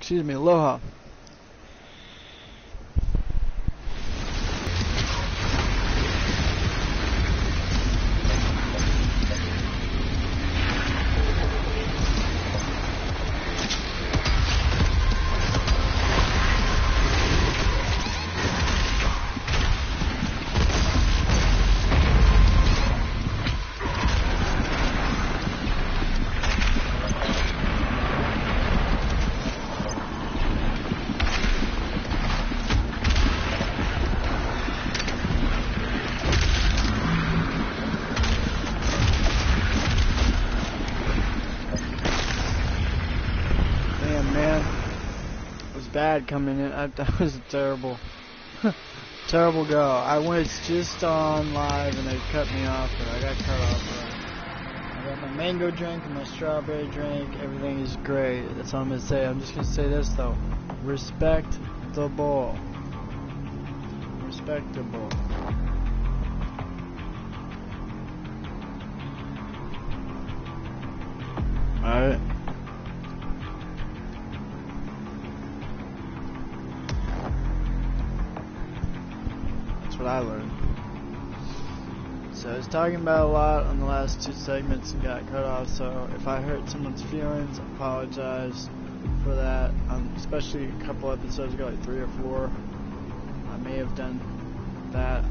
Excuse me, aloha. Bad coming in. That was terrible. Terrible go. I was just on live and they cut me off, but I got cut off. I got my mango drink and my strawberry drink. Everything is great. That's all I'm gonna say. I'm just gonna say this though. Respectable. Respectable. Alright. What I learned. So I was talking about a lot on the last two segments and got cut off, so if I hurt someone's feelings, I apologize for that. Especially a couple episodes ago, like 3 or 4, I may have done that.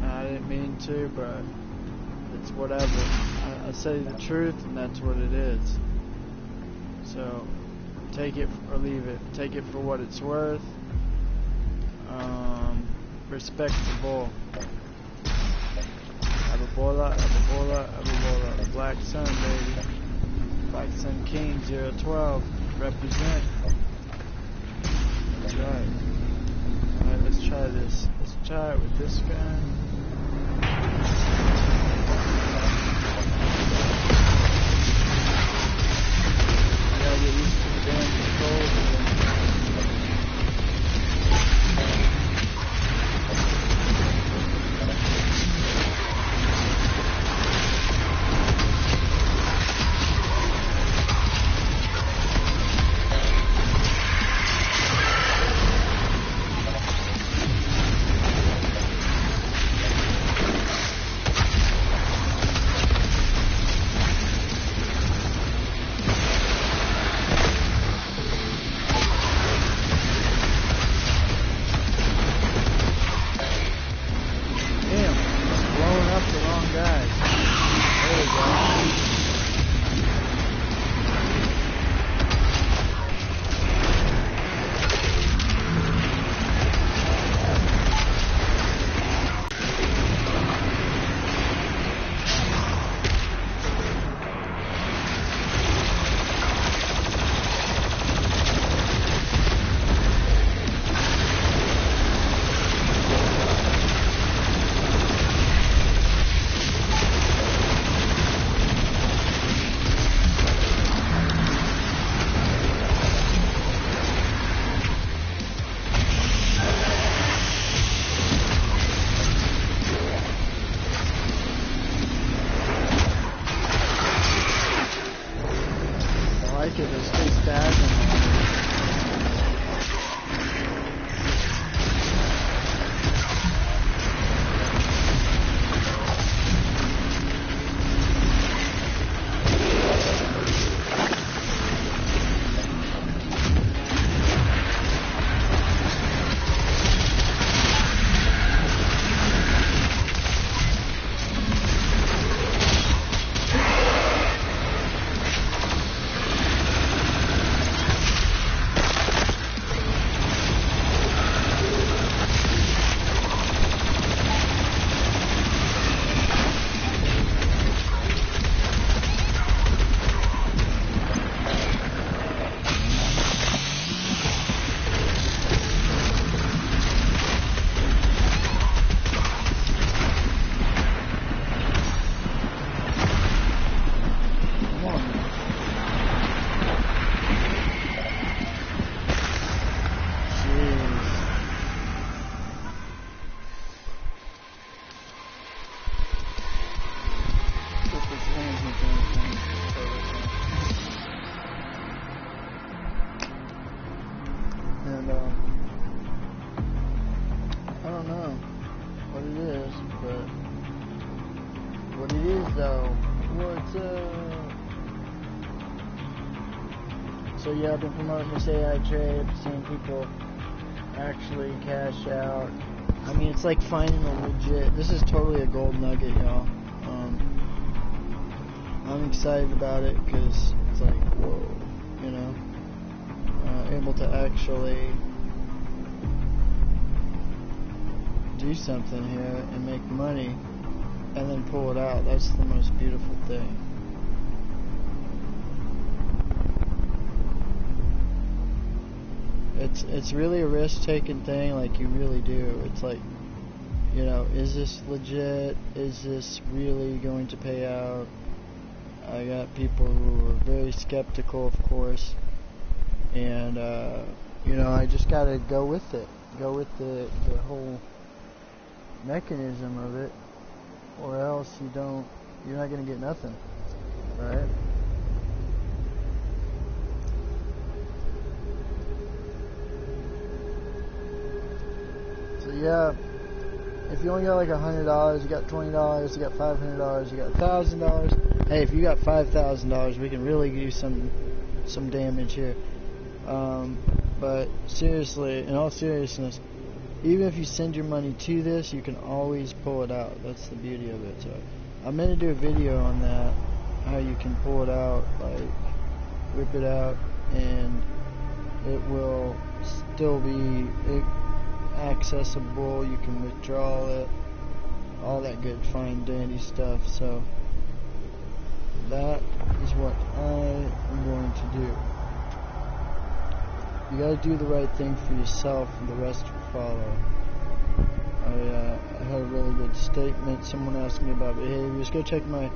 I didn't mean to, but it's whatever. I say the truth and that's what it is. So take it or leave it. Take it for what it's worth. Respectable. Ababola, Ababola, Ababola. The Black Sun, baby. Black Sun King 012. Represent. That's right. Alright, let's try this. Let's try it with this gun. I gotta get used to the damn controls again. I don't know what it is, but what it is though, what's up? So yeah, I've been promoting this AI trade, seeing people actually cash out. I mean, it's like finding a legit, this is totally a gold nugget, y'all. I'm excited about it because it's like, whoa, you know, able to actually do something here and make money and then pull it out. That's the most beautiful thing. It's really a risk-taking thing, like you really do. It's like, you know, is this legit? Is this really going to pay out? I got people who are very skeptical, of course, and you know, I just gotta go with it. Go with the whole mechanism of it, or else you're not gonna get nothing, right? So yeah, if you only got like $100, you got $20, you got $500, you got $1,000. Hey, if you got $5,000, we can really do some damage here. But seriously, in all seriousness, even if you send your money to this, you can always pull it out. That's the beauty of it. So I'm gonna do a video on that, how you can pull it out, like rip it out, and it will still be accessible. You can withdraw it, all that good fine dandy stuff. So that is what I am going to do. You gotta do the right thing for yourself, and the rest will follow. I had a really good statement. Someone asked me about behaviors. Go check my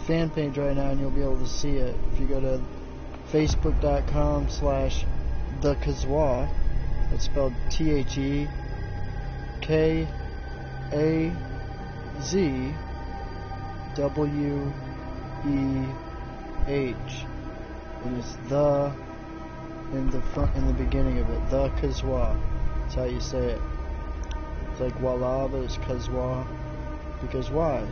fan page right now and you'll be able to see it. If you go to facebook.com/thekazwa, that's spelled TheKazweh, and it's the in the front, in the beginning of it, the Kazwa. That's how you say it. It's like voila, but it's Kazwa. Because why?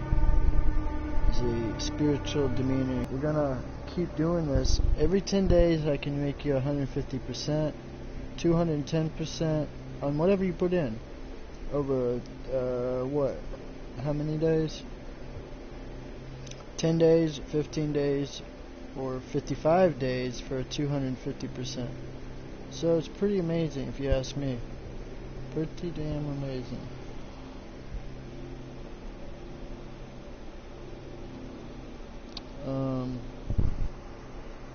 It's a spiritual demeanor. We're gonna keep doing this. Every 10 days I can make you 150%, 210% on whatever you put in. Over, what? How many days? 10 days, 15 days, or 55 days for 250%. So it's pretty amazing if you ask me. Pretty damn amazing.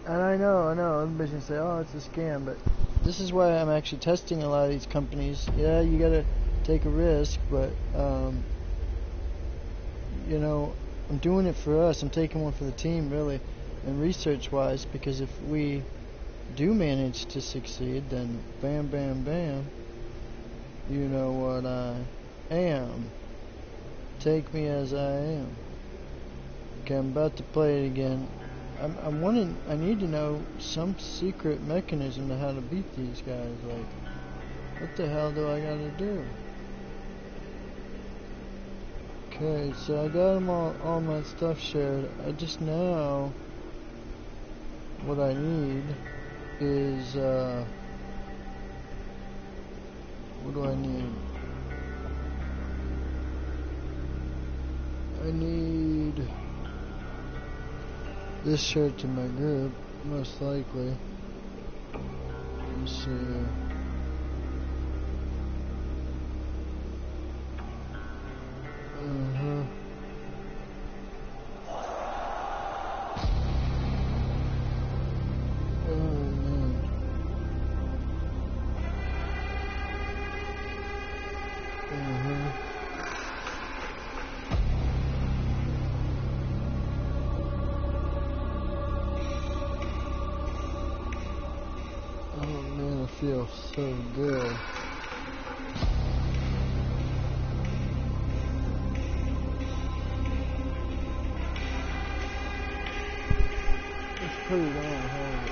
And I know, everybody's gonna say, oh, it's a scam, but this is why I'm actually testing a lot of these companies. Yeah, you gotta take a risk, but, you know, I'm doing it for us. I'm taking one for the team, really, and research-wise, because if we do manage to succeed, then bam, bam, bam, you know what I am. Take me as I am. Okay, I'm about to play it again. I'm wanting, I need to know some secret mechanism to how to beat these guys. Like, what the hell do I gotta do? Okay, so I got them all my stuff shared. I just now, what I need is, what do I need? I need this shared to my group, most likely. Let's see. Feels so good. It's pretty damn hard.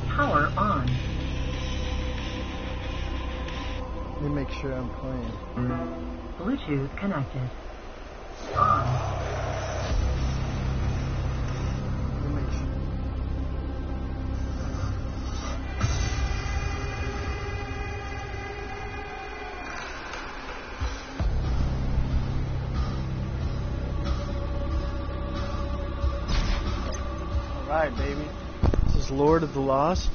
Power on. make sure I'm clean. Bluetooth connected. Let me make sure. Alright, baby. This is Lord of the Lost.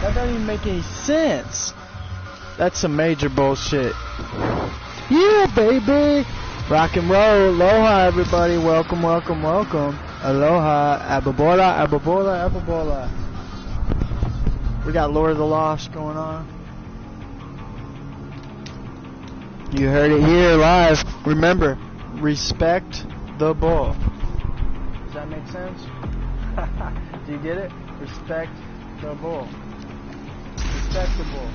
Doesn't even make any sense. That's some major bullshit. Yeah, baby. Rock and roll. Aloha, everybody. Welcome, welcome, welcome. Aloha. Ababola, ababola, ababola. We got Lord of the Lost going on. You heard it here live. Remember, respect the bull. Does that make sense? Do you get it? Respect the bull. Respect the bull.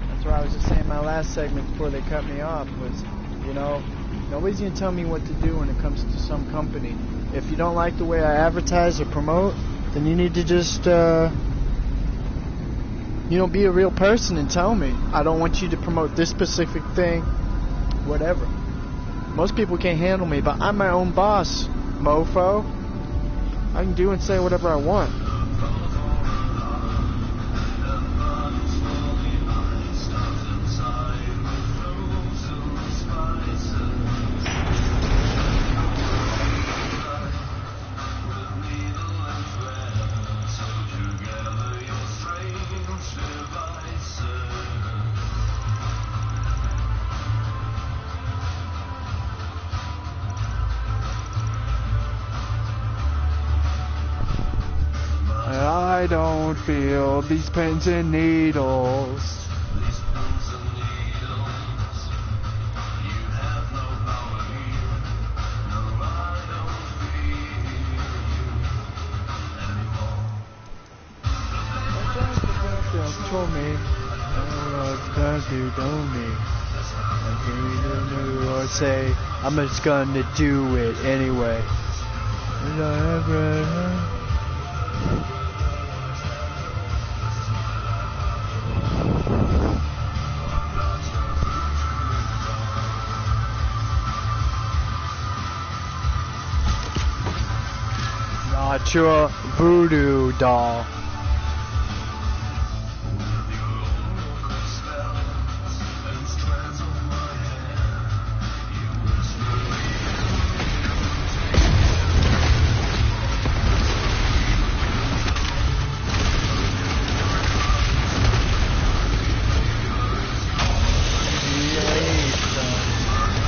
That's what I was just saying in my last segment before they cut me off was, You know, nobody's gonna tell me what to do when it comes to some company. If you don't like the way I advertise or promote, then you need to just, be a real person and tell me. I don't want you to promote this specific thing, whatever. Most people can't handle me, but I'm my own boss, mofo. I can do and say whatever I want. I don't feel these pins and needles. Control me. I don't know what's gonna do me. Or say I'm just gonna do it anyway. Not your voodoo doll.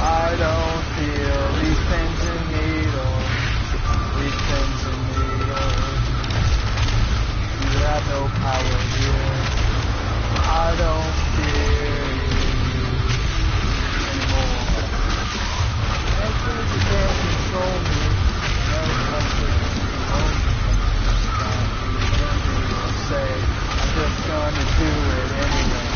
I don't feel these pins and needles. These pins and needles. You have no power here. I don't fear you anymore. You can't control me. No one can control me. Say, I'm just gonna do it anyway.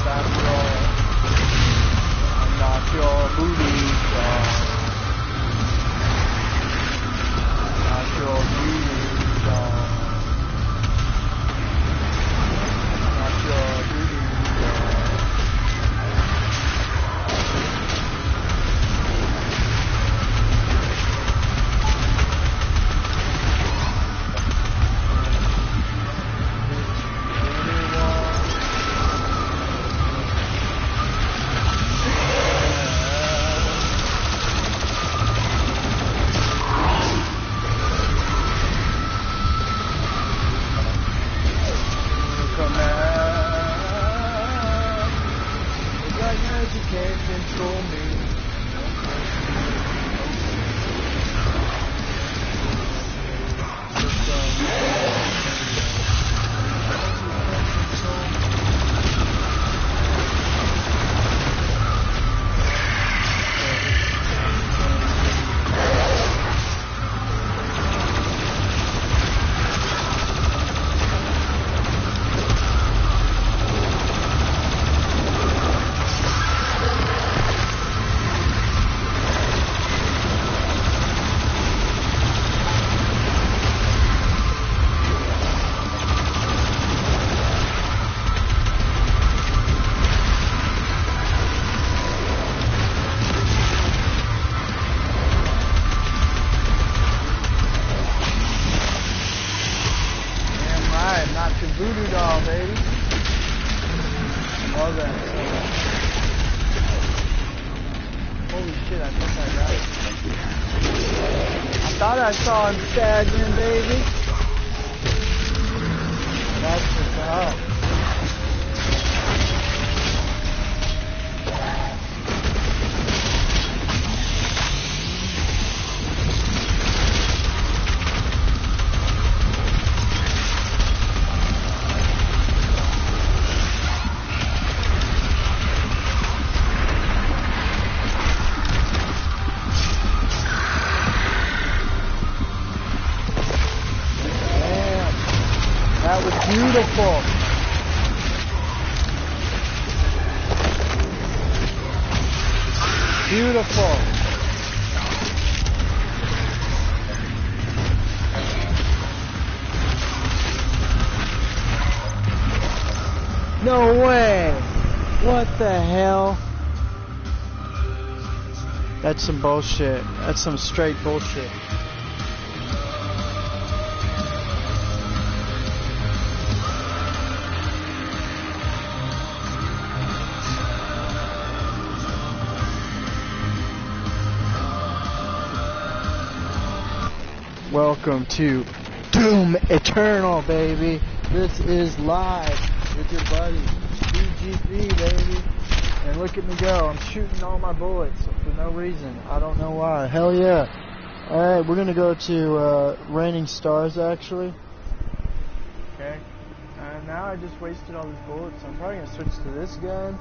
After all, I'm not your voodoo doll. Not your voodoo doll. Not your voodoo doll. Voodoo doll, baby. Love that. Holy shit, I think I got it. I thought I saw him staggering, baby. That's what's up. That was beautiful. Beautiful. No way. What the hell? That's some bullshit. That's some straight bullshit. Welcome to Doom Eternal, baby. This is live with your buddy, BGP, baby. And look at me go. I'm shooting all my bullets for no reason. I don't know why. Hell yeah. Alright, we're going to go to Raining Stars, actually. Okay. Now I just wasted all these bullets. I'm probably going to switch to this gun.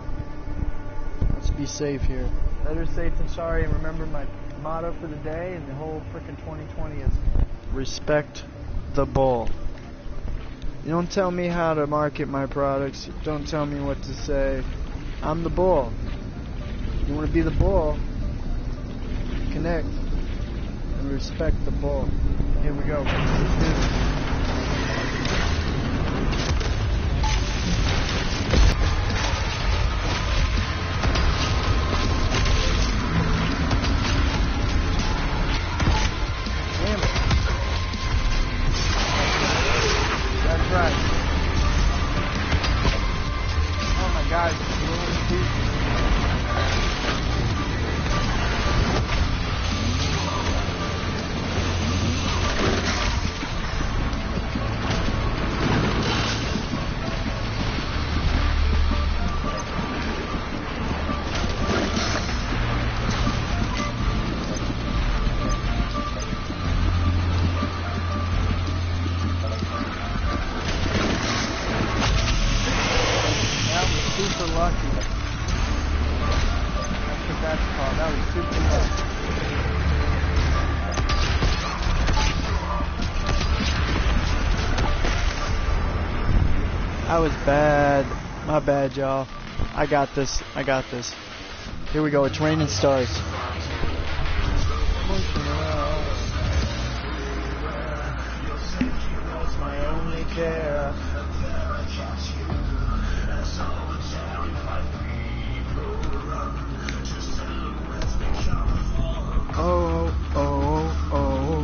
Let's be safe here. Better safe than sorry. And remember my motto for the day and the whole frickin' 2020 is respect the bull. You don't tell me how to market my products. Don't tell me what to say. I'm the bull. You want to be the bull? Connect and respect the bull. Here we go. Let's do this. Super lucky. That's what that's called. That was super lucky. That was bad. My bad, y'all. I got this. I got this. Here we go. It's Raining Stars. That's my only care. Oh, oh, oh.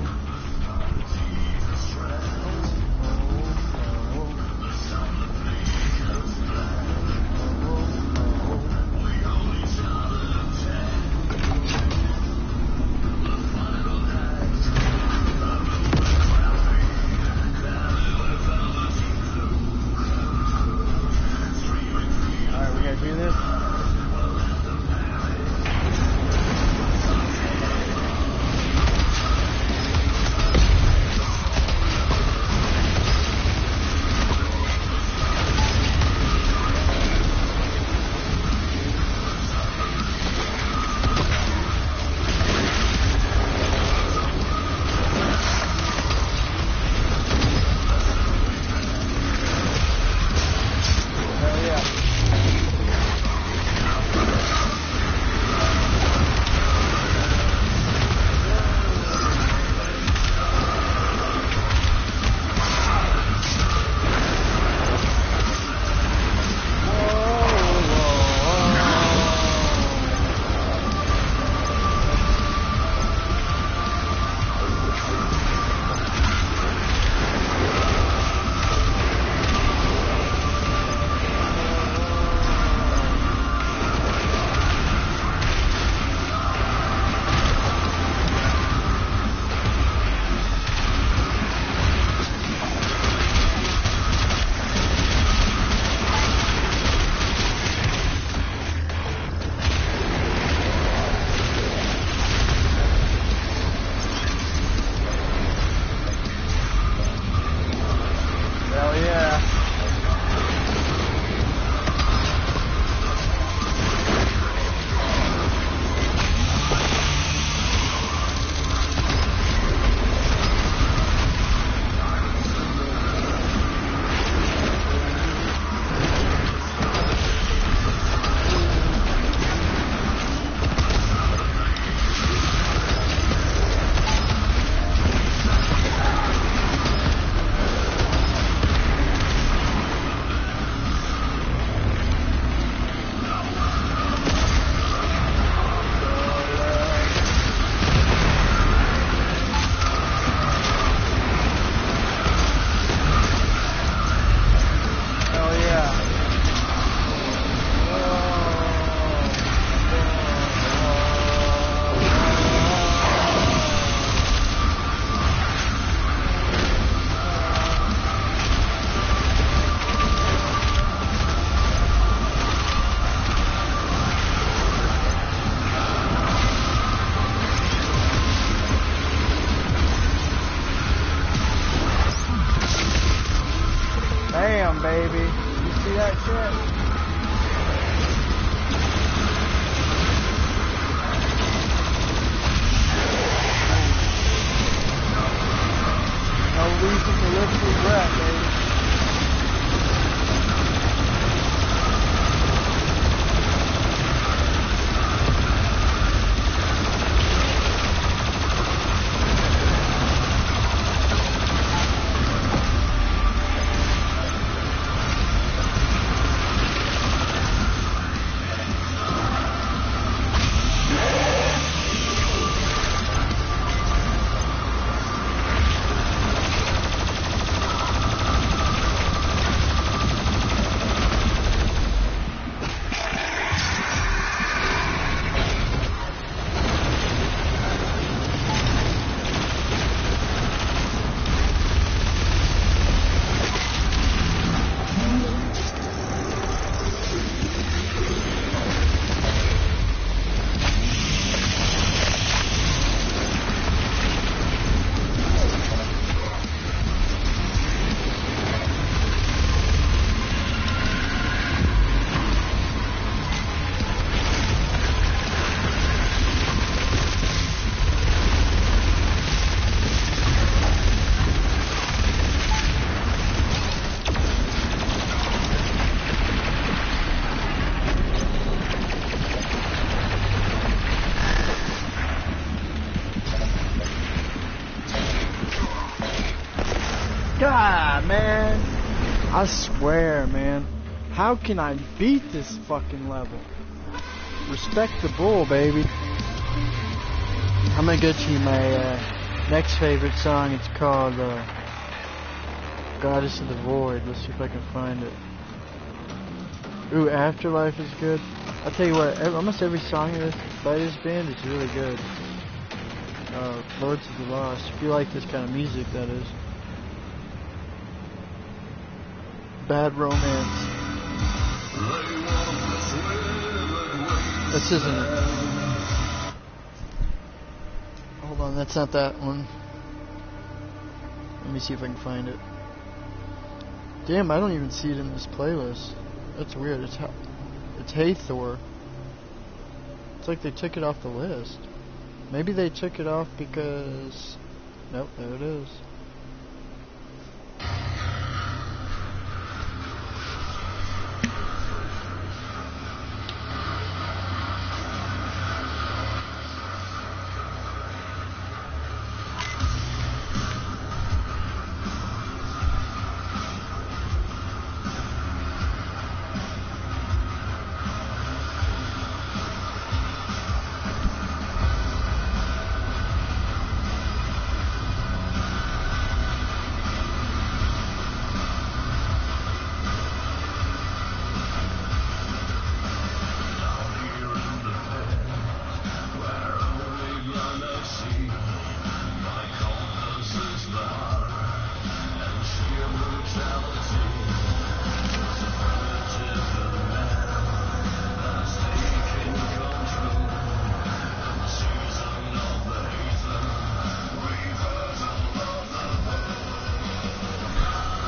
Damn, baby. You see that shit? No reason to live with regret, baby. God, man. I swear, man. How can I beat this fucking level? Respect the bull, baby. I'm gonna go to my next favorite song. It's called Goddess of the Void. Let's see if I can find it. Ooh, Afterlife is good. I'll tell you what, almost every song by this band is really good. Lords of the Lost. If you like this kind of music, that is. Bad Romance. This isn't it. Hold on, that's not that one. Let me see if I can find it. Damn, I don't even see it in this playlist. That's weird. It's Hathor. It's like they took it off the list. Maybe they took it off because... Nope, there it is.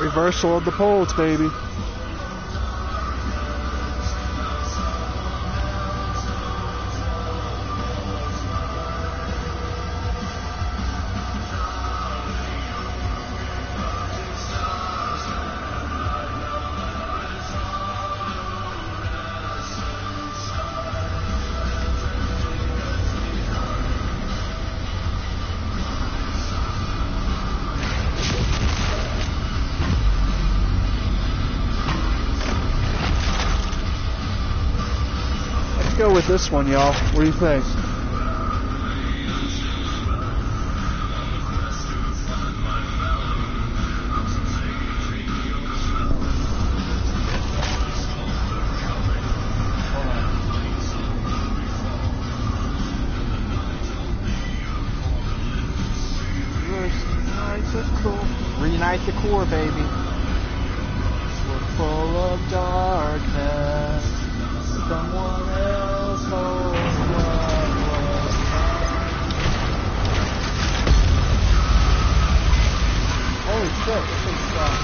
Reversal of the poles, baby. Go with this one, y'all. What do you think? Reunite the core, baby. We're full of darkness. Someone else holds what was holy shit, this thing's strong.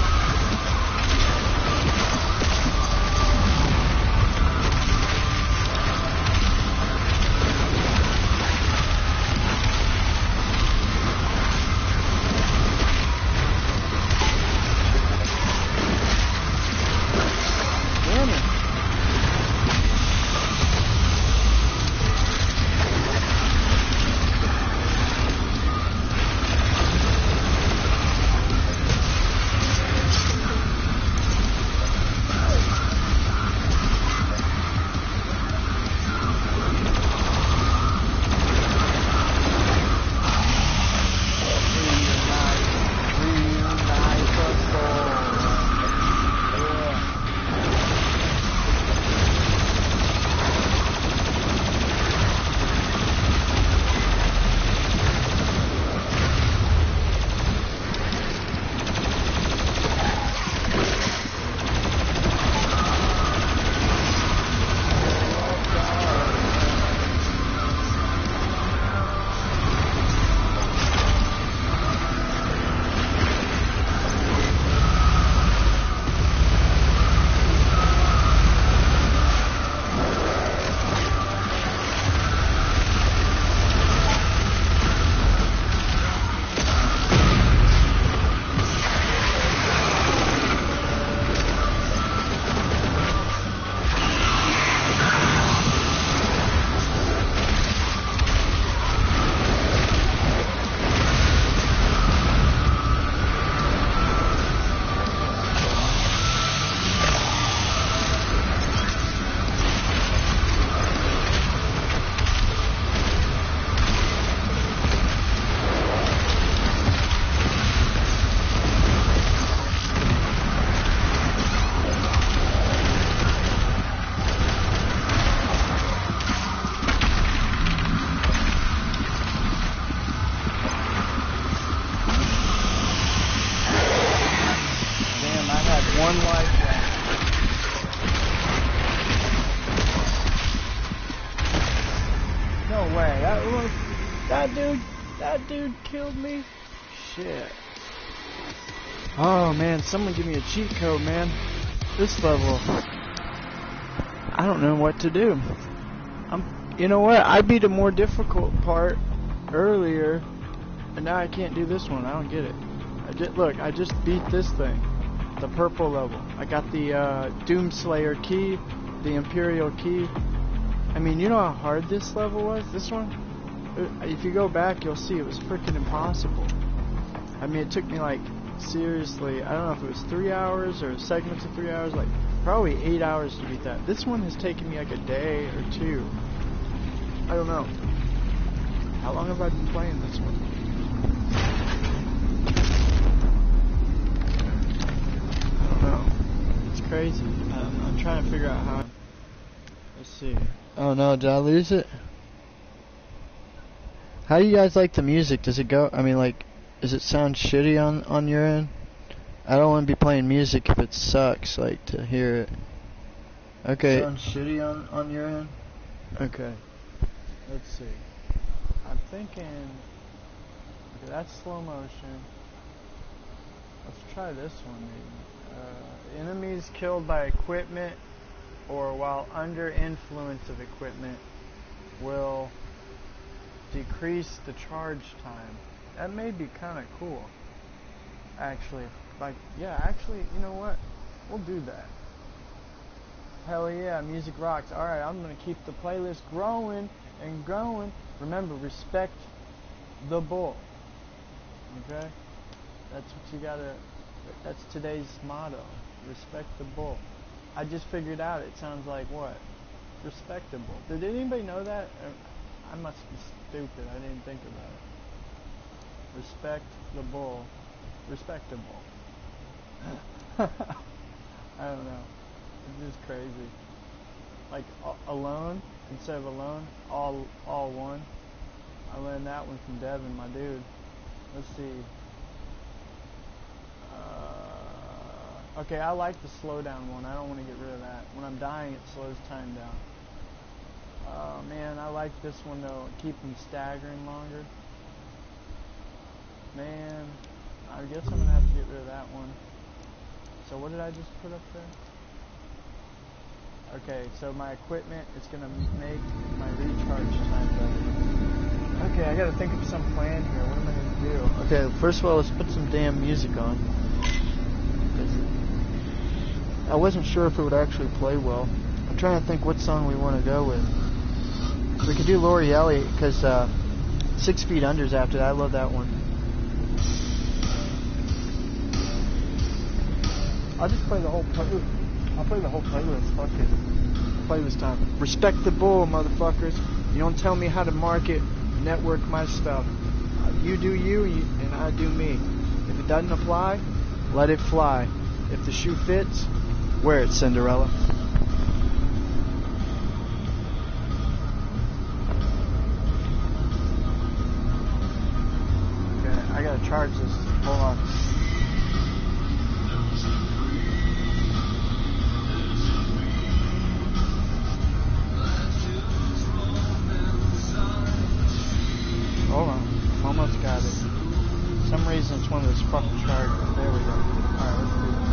one life left. No way. That dude killed me. Shit. Oh man, someone give me a cheat code, man. This level, I don't know what to do. You know what? I beat a more difficult part earlier, and now I can't do this one. I don't get it. I just beat this thing, the purple level. I got the Doomslayer key, the Imperial key. I mean, you know how hard this level was? This one? If you go back, you'll see it was freaking impossible. I mean, it took me like, seriously, I don't know if it was 3 hours or segments of 3 hours, like probably 8 hours to beat that. This one has taken me like a day or two. I don't know. How long have I been playing this one? I don't know. It's crazy. I'm trying to figure out how. Let's see. Oh no, did I lose it? How do you guys like the music? Does it go? I mean, like, does it sound shitty on your end? I don't want to be playing music if it sucks, like, to hear it. Okay. Sounds shitty on your end? Okay. Let's see. I'm thinking... Okay, that's slow motion. Let's try this one, maybe. Enemies killed by equipment or while under influence of equipment will decrease the charge time. That may be kind of cool. Actually, like, yeah, actually, you know what? We'll do that. Hell yeah, music rocks. Alright, I'm going to keep the playlist growing and growing. Remember, respect the bull. Okay? That's what you gotta, that's today's motto. Respect the bull. I just figured out it sounds like what? Respectable. Did anybody know that? I must be stupid. I didn't think about it. Respect the bull. Respectable. I don't know. It's just crazy. Like alone instead of alone, all one. I learned that one from Devin, my dude. Let's see. Okay, I like the slow down one. I don't want to get rid of that. When I'm dying, it slows time down. Oh man, I like this one though. Keep them staggering longer. Man, I guess I'm gonna have to get rid of that one. So what did I just put up there? Okay, so my equipment is gonna make my recharge time better. Okay, I gotta think of some plan here. What am I gonna do? Okay, first of all, let's put some damn music on. I wasn't sure if it would actually play well. I'm trying to think what song we want to go with. We could do Lori Elliott, because 6 Feet Under's after that. I love that one. I'll just play the whole playlist. I'll play the whole playlist. Fuck it. Playlist time. Respect the bull, motherfuckers. You don't tell me how to market, network my stuff. You do you, and I do me. If it doesn't apply, let it fly. If the shoe fits, wear it, Cinderella. Okay, I gotta charge this. Hold on. Hold on. Almost got it. For some reason it's one of those fucking chargers. There we go. Alright, let's do this.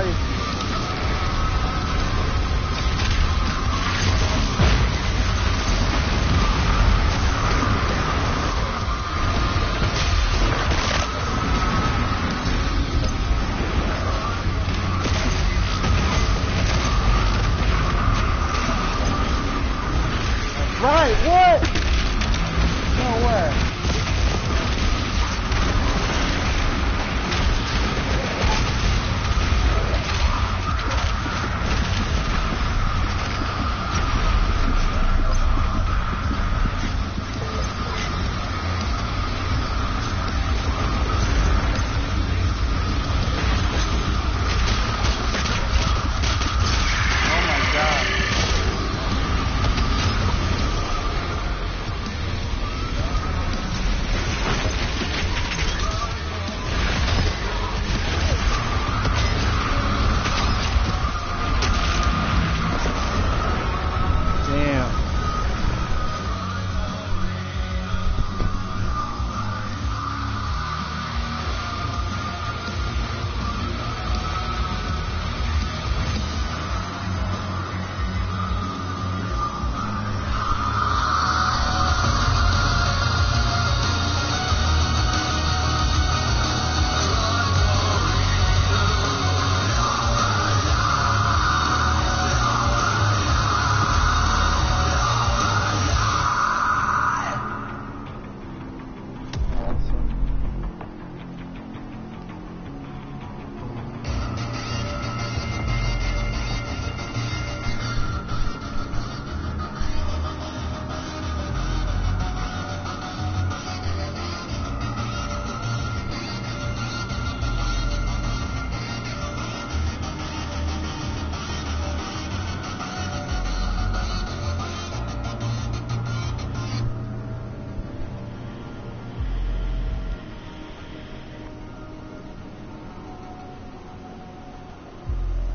twice. Right, what? No way.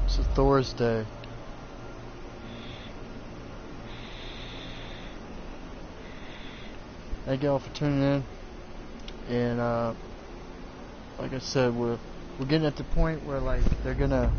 It's a Thursday. Thank y'all for tuning in. And like I said, we're getting at the point where like they're gonna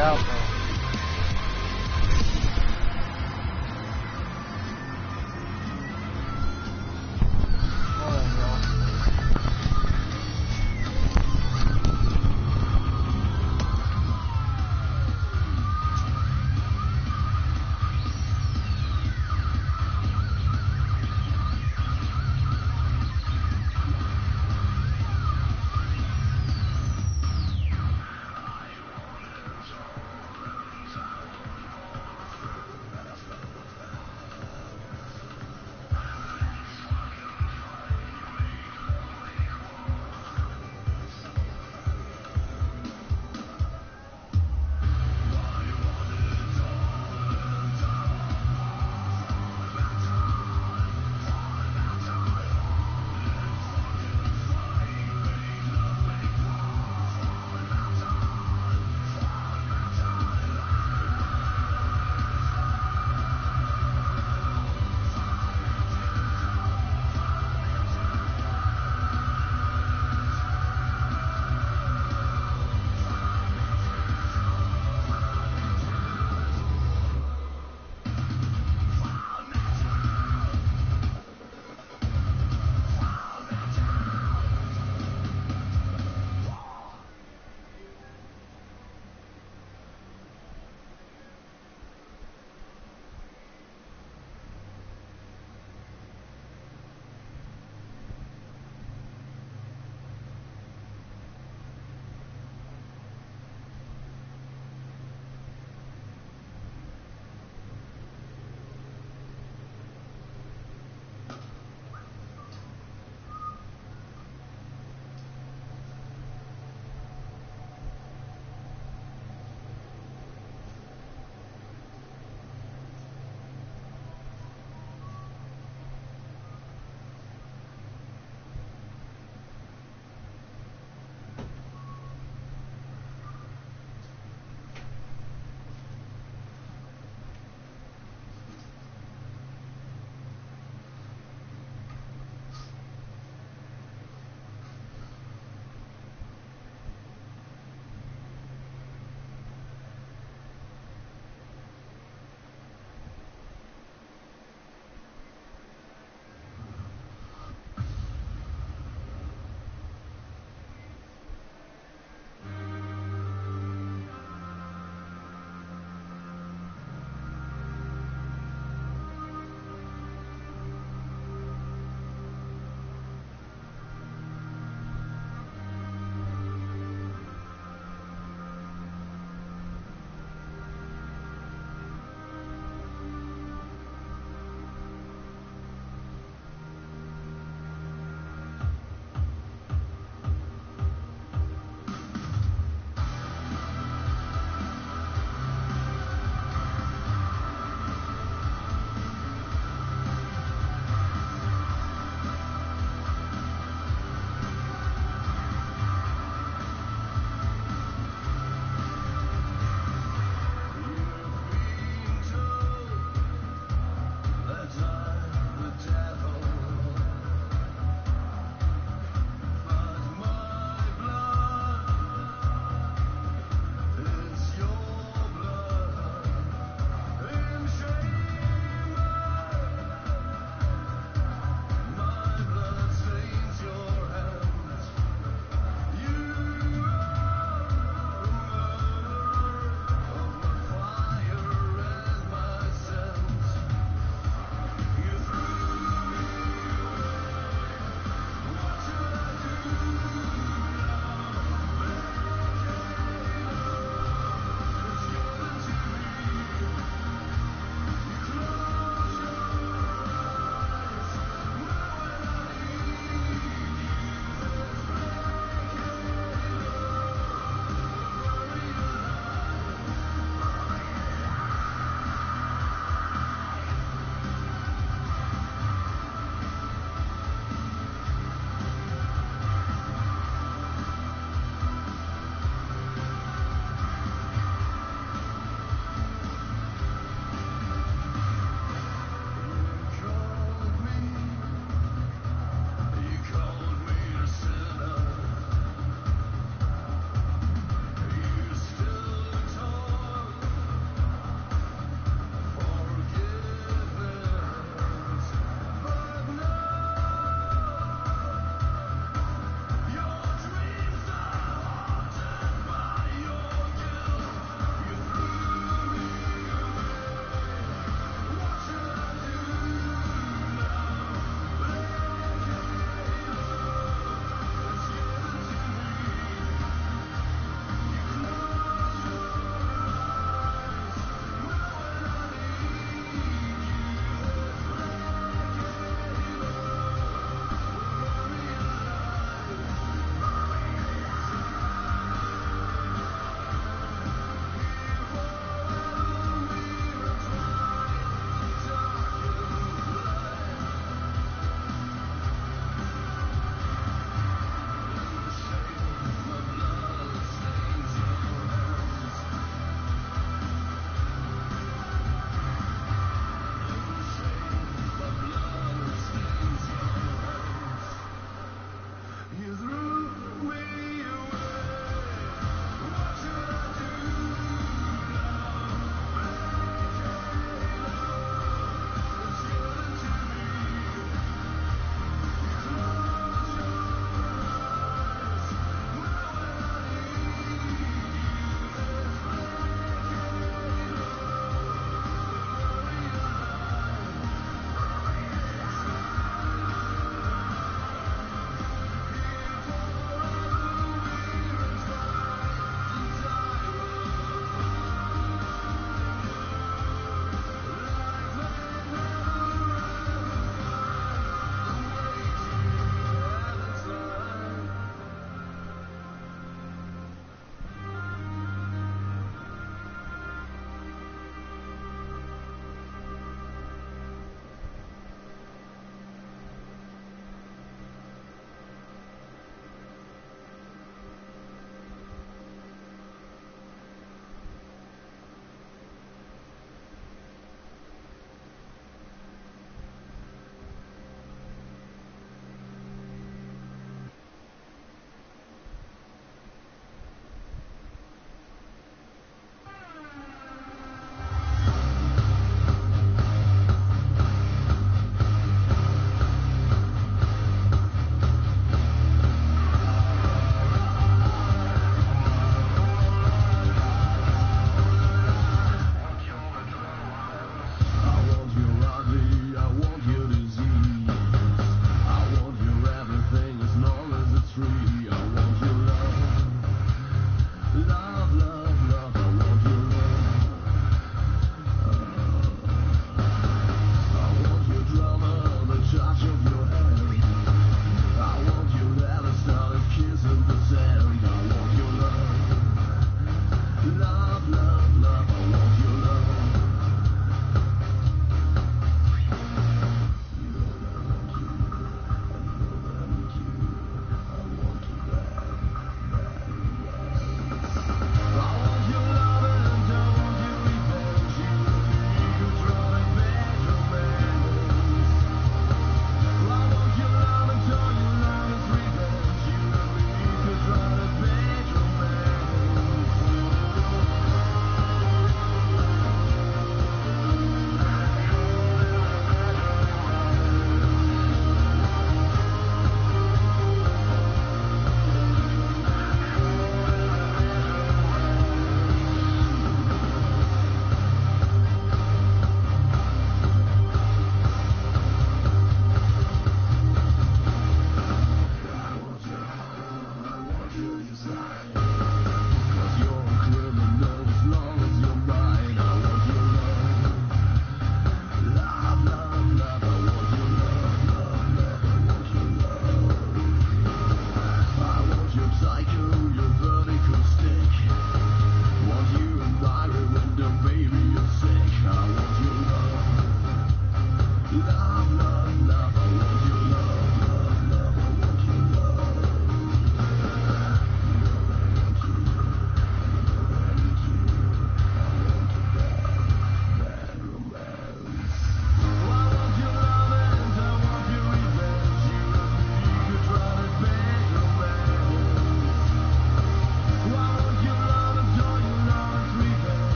out though.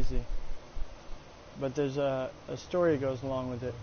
crazy. But there's a story that goes along with it.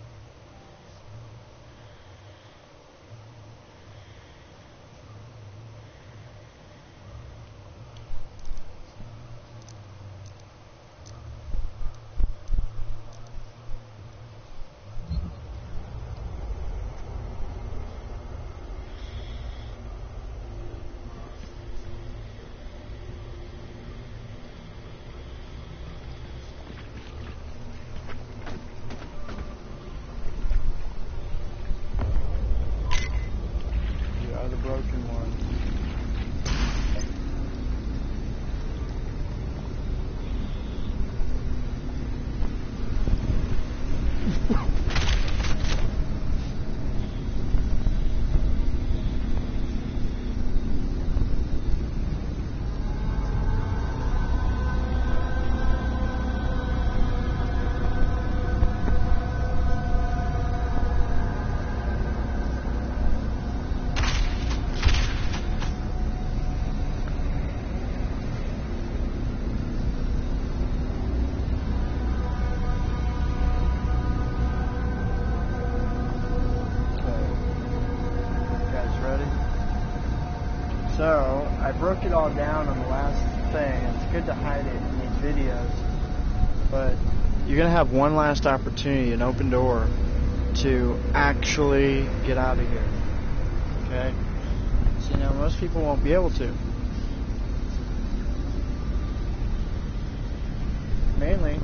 So, I broke it all down on the last thing. It's good to hide it in these videos. But you're going to have one last opportunity, an open door, to actually get out of here. Okay? So, you know, most people won't be able to. Mainly,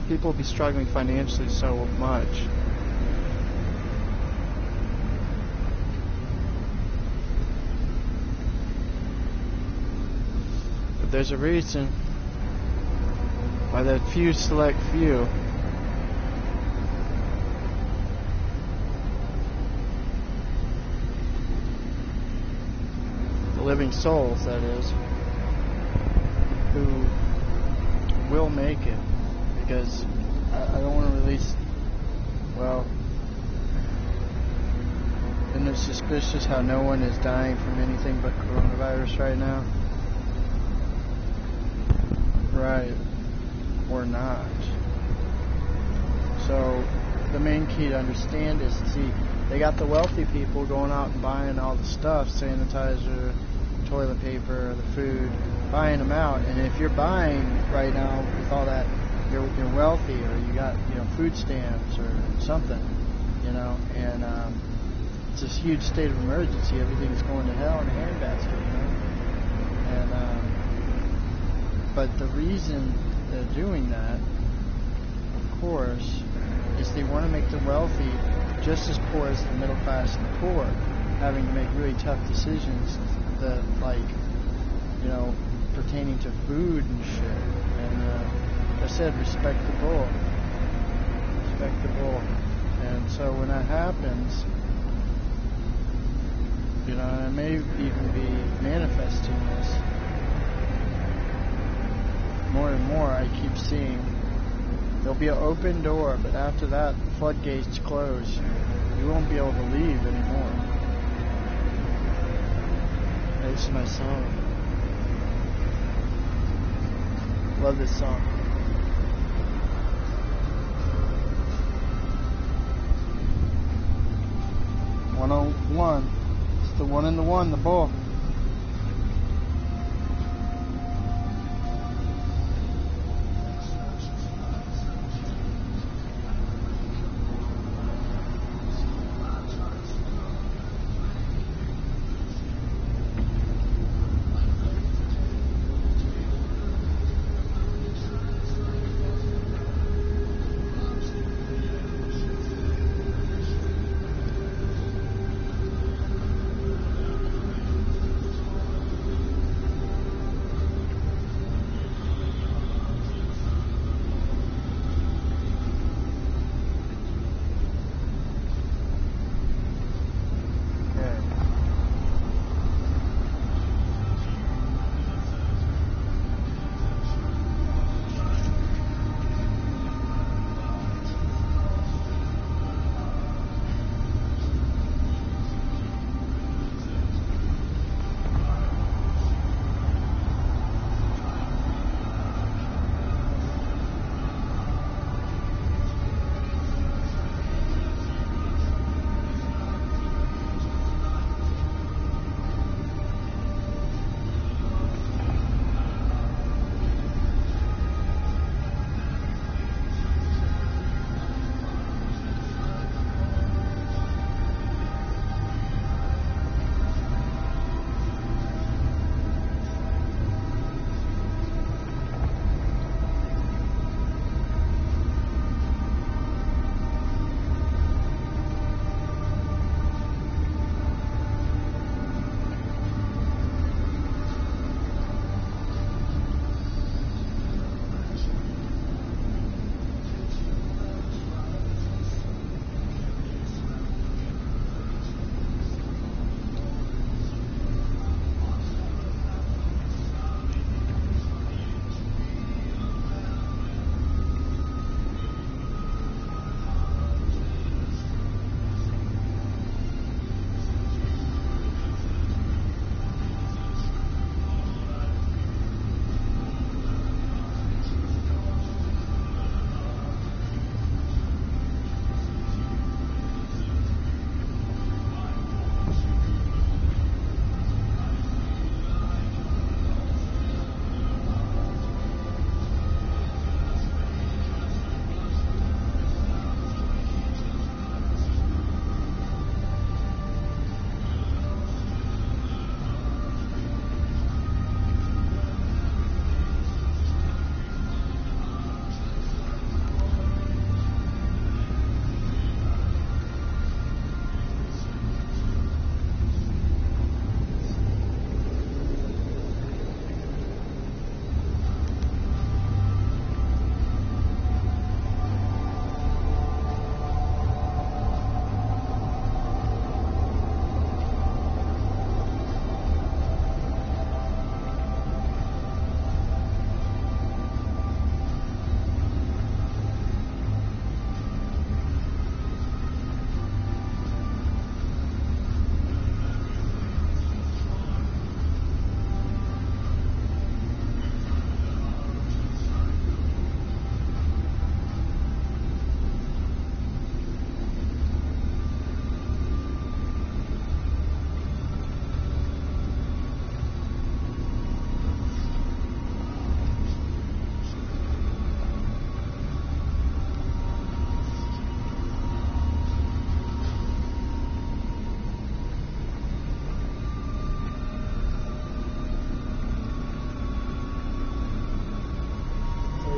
people will be struggling financially so much. There's a reason why that few select few the living souls, that is, who will make it, because I don't want to release, well, isn't it suspicious how no one is dying from anything but coronavirus right now? Right, or not. So the main key to understand is, see, they got the wealthy people going out and buying all the stuff, sanitizer, toilet paper, the food, buying them out. And if you're buying right now with all that, you're wealthy, or you got, you know, food stamps or something, you know, and it's this huge state of emergency. Everything's going to hell in a handbasket, you know. And but the reason they're doing that, of course, is they want to make the wealthy just as poor as the middle class and the poor, having to make really tough decisions that, like, you know, pertaining to food and shit. And like I said, respect the bull. Respect the bull. And so when that happens, you know, I may even be manifesting this. More and more, I keep seeing there'll be an open door, but after that, the floodgates close. You won't be able to leave anymore. This is my song. Love this song. 101. It's the one and the one, the bull.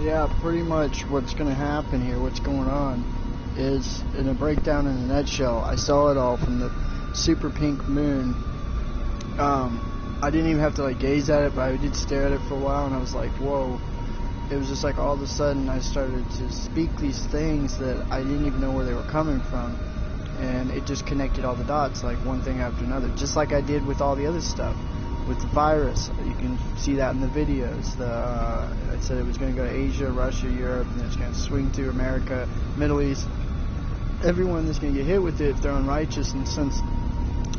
Yeah, pretty much what's going to happen here, what's going on, is in a breakdown in a nutshell. I saw it all from the super pink moon. I didn't even have to like gaze at it, but I did stare at it for a while, and I was like, whoa. It was just like all of a sudden I started to speak these things that I didn't even know where they were coming from, and it just connected all the dots, like one thing after another, just like I did with all the other stuff. With the virus, you can see that in the videos. I said it was going to go to Asia, Russia, Europe, and it's going to swing through America, Middle East. Everyone that's going to get hit with it if they're unrighteous, and since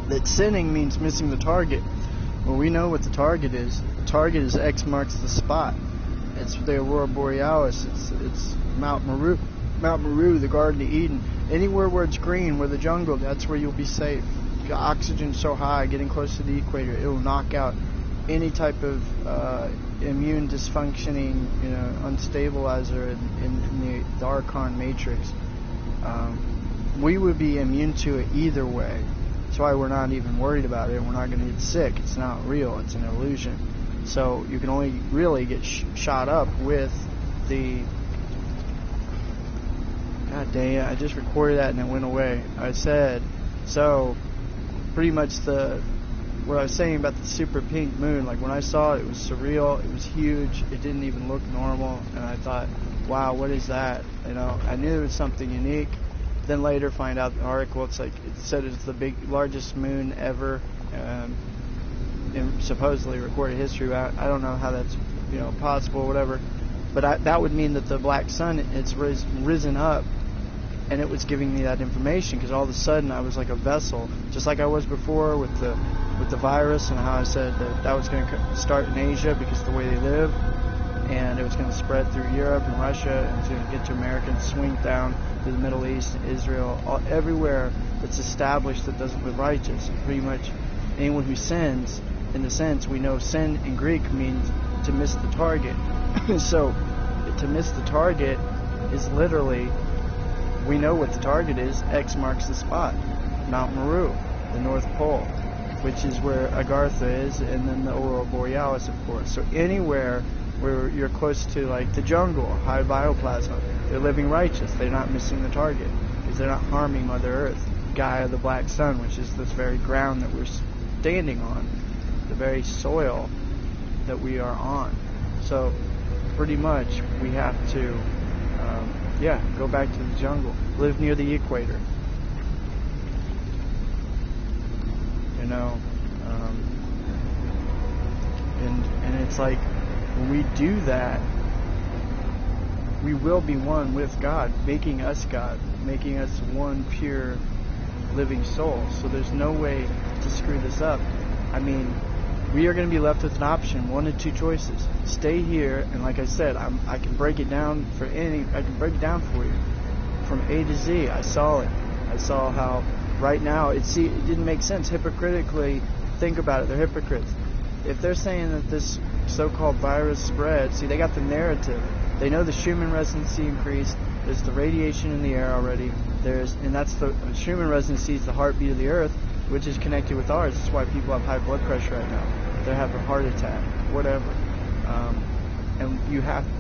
that sinning means missing the target. Well, we know what the target is. The target is X marks the spot. It's the Aurora Borealis. It's Mount Meru, the Garden of Eden. Anywhere where it's green, where the jungle, that's where you'll be safe. Oxygen so high, getting close to the equator, it will knock out any type of immune dysfunctioning, unstabilizer in the Archon matrix. We would be immune to it either way. That's why we're not even worried about it. We're not going to get sick. It's not real. It's an illusion. So you can only really get shot up with the... God dang it, I just recorded that and it went away. I said, so... pretty much what I was saying about the super pink moon, like when I saw it, it was surreal, it was huge, it didn't even look normal, and I thought, wow, what is that? I knew it was something unique. Then later find out the article, it said it's the largest moon ever in supposedly recorded history. I don't know how that's possible or whatever, but that would mean that the black sun, it's risen up. And it was giving me that information, because all of a sudden I was like a vessel, just like I was before with the virus, and how I said that was going to start in Asia because of the way they live, and it was going to spread through Europe and Russia, and it's going to get to America and swing down to the Middle East, Israel, everywhere that's established that doesn't live righteous. And pretty much anyone who sins, in the sense, we know sin in Greek means to miss the target. So to miss the target is literally... We know what the target is. X marks the spot. Mount Meru, the North Pole, which is where Agartha is, and then the Aurora Borealis, of course. So anywhere where you're close to, like, the jungle, high bioplasma, they're living righteous. They're not missing the target, because they're not harming Mother Earth, Gaia, the black sun, which is this very ground that we're standing on, the very soil that we are on. So pretty much we have to... go back to the jungle. Live near the equator. And it's like, when we do that, we will be one with God, making us God, making us one pure living soul. So there's no way to screw this up. I mean, we are going to be left with an option, one of two choices. Stay here, and like I said, I can break it down for you from A to Z. I saw it. I saw how right now it didn't make sense. Hypocritically, think about it. They're hypocrites. If they're saying that this so-called virus spread, see, they got the narrative. They know the Schumann resonancy increased. There's the radiation in the air already. And that's the Schumann resonancy is the heartbeat of the Earth, which is connected with ours. That's why people have high blood pressure right now. They have a heart attack, whatever. And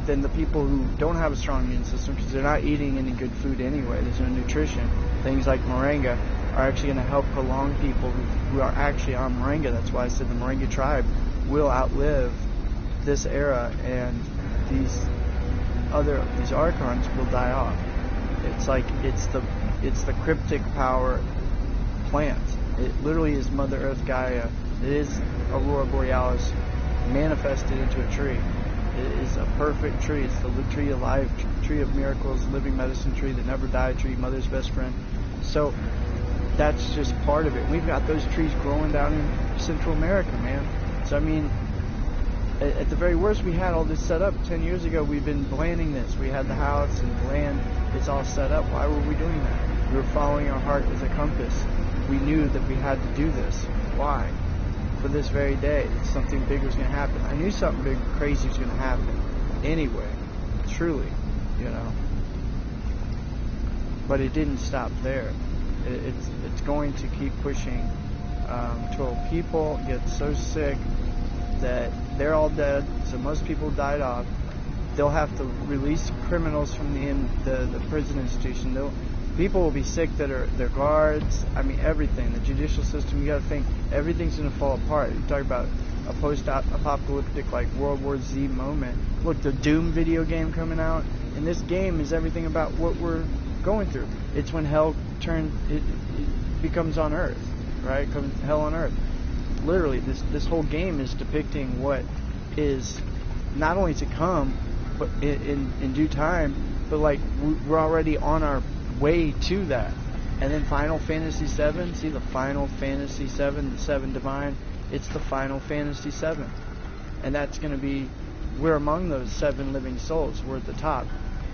then the people who don't have a strong immune system, because they're not eating any good food anyway, there's no nutrition, things like moringa are actually going to help prolong people who are actually on moringa. That's why I said the moringa tribe will outlive this era, and these archons will die off. It's like it's the cryptic power plant. It literally is Mother Earth Gaia. It is Aurora Borealis manifested into a tree. It is a perfect tree. It's the tree of life, tree of miracles, living medicine tree, the never die tree, mother's best friend. So that's just part of it. We've got those trees growing down in Central America, man. So I mean, at the very worst, we had all this set up 10 years ago. We've been planning this. We had the house and the land. It's all set up. Why were we doing that? We were following our heart as a compass. We knew that we had to do this. Why? For this very day, something big was going to happen. I knew something big, crazy was going to happen. Anyway, truly, But it didn't stop there. It's going to keep pushing till people get so sick that they're all dead. So most people died off. They'll have to release criminals from the prison institution. People will be sick that are their guards. I mean, everything. The judicial system, you got to think, everything's going to fall apart. You talk about a post-apocalyptic, like, World War Z moment. Look, the Doom video game coming out, and this game is everything about what we're going through. It's when hell it becomes on Earth, right? Comes hell on Earth. Literally, this whole game is depicting what is not only to come, but in due time, but like we're already on our way to that. And then Final Fantasy VII, see the Final Fantasy VII, the 7 Divine, it's the Final Fantasy VII. And that's going to be, we're among those 7 living souls. We're at the top.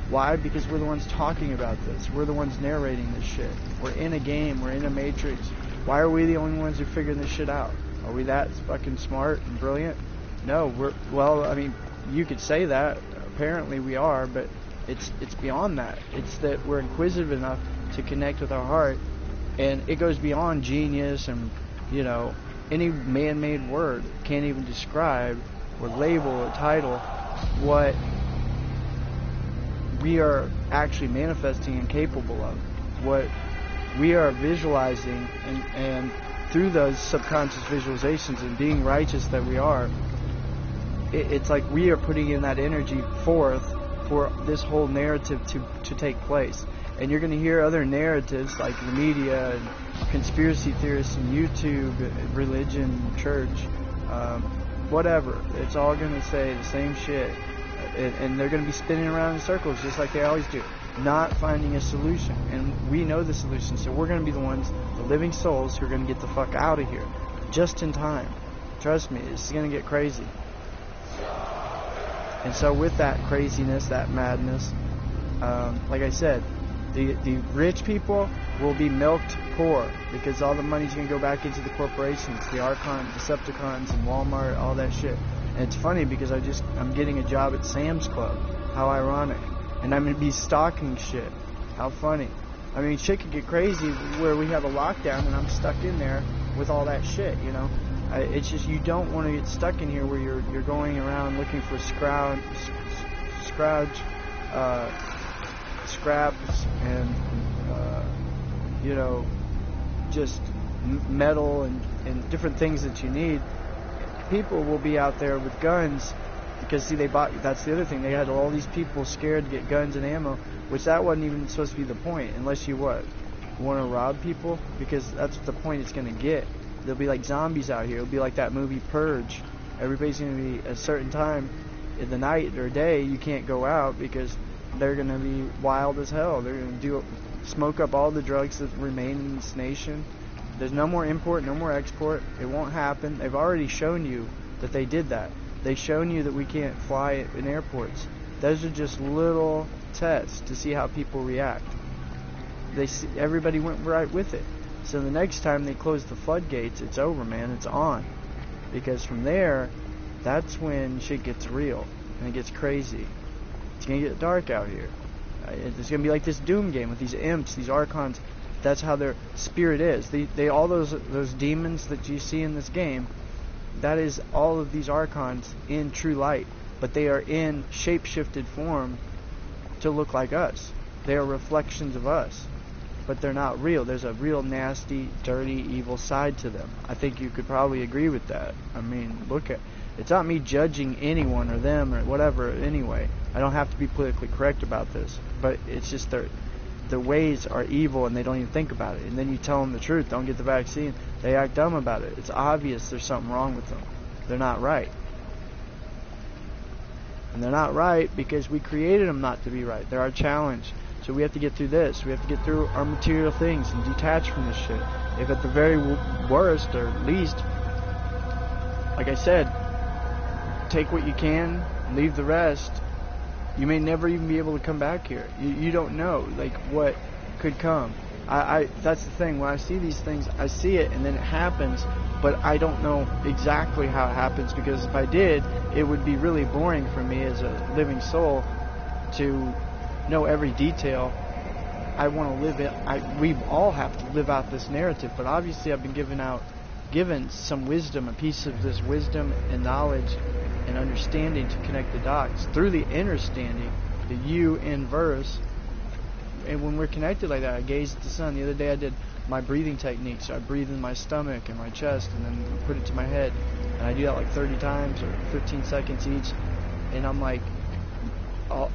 Why? Because we're the ones talking about this. We're the ones narrating this shit. We're in a game. We're in a matrix. Why are we the only ones who are figuring this shit out? Are we that fucking smart and brilliant? No, well, I mean, you could say that. Apparently we are, but it's beyond that. It's that we're inquisitive enough to connect with our heart, and it goes beyond genius and, you know, any man-made word can't even describe or label or title what we are actually manifesting and capable of, what we are visualizing, and through those subconscious visualizations and being righteous that we are, it's like we are putting in that energy forth for this whole narrative to take place. And you're going to hear other narratives like the media and conspiracy theorists and YouTube, religion, church, whatever. It's all going to say the same shit. And they're going to be spinning around in circles just like they always do, not finding a solution. And we know the solution, so we're going to be the ones, the living souls, who are going to get the fuck out of here just in time. Trust me, it's going to get crazy. And so with that craziness, that madness, like I said, the rich people will be milked poor because all the money's going to go back into the corporations, the Archons, Decepticons, and Walmart, all that shit. And it's funny because I'm getting a job at Sam's Club. How ironic. And I'm going to be stocking shit. How funny. I mean, shit could get crazy where we have a lockdown and I'm stuck in there with all that shit, you know. It's just, you don't want to get stuck in here where you're going around looking for scraps and you know, just metal and different things that you need. People will be out there with guns because, see, that's the other thing, they had all these people scared to get guns and ammo, which that wasn't even supposed to be the point, unless you want to rob people, because that's the point it's going to get. There'll be like zombies out here. It'll be like that movie Purge. Everybody's going to be at a certain time in the night or day, you can't go out because they're going to be wild as hell. They're going to smoke up all the drugs that remain in this nation. There's no more import, no more export. It won't happen. They've already shown you that they did that. They've shown you that we can't fly in airports. Those are just little tests to see how people react. Everybody went right with it. So the next time they close the floodgates, it's over, man. It's on. Because from there, that's when shit gets real. And it gets crazy. It's going to get dark out here. It's going to be like this Doom game with these imps, these Archons. That's how their spirit is. They all those demons that you see in this game, that is all of these Archons in true light. But they are in shape-shifted form to look like us. They are reflections of us. But they're not real. There's a real nasty, dirty, evil side to them. I think you could probably agree with that. I mean, it's not me judging anyone or them or whatever anyway. I don't have to be politically correct about this. But it's just their ways are evil and they don't even think about it. And then you tell them the truth, don't get the vaccine, they act dumb about it. It's obvious there's something wrong with them. They're not right. And they're not right because we created them not to be right. They're our challenge. So we have to get through this. We have to get through our material things and detach from this shit. If at the very worst or least, like I said, take what you can, leave the rest. You may never even be able to come back here. You don't know, like, what could come. That's the thing. When I see these things, I see it and then it happens, but I don't know exactly how it happens, because if I did, it would be really boring for me as a living soul to know every detail. I want to live it. We all have to live out this narrative, but obviously I've been given some wisdom, a piece of this wisdom and knowledge and understanding to connect the dots through the understanding, the you in verse. And when we're connected like that, I gaze at the sun. The other day I did my breathing techniques. So I breathe in my stomach and my chest and then put it to my head. And I do that like 30 times or 15 seconds each. And I'm like,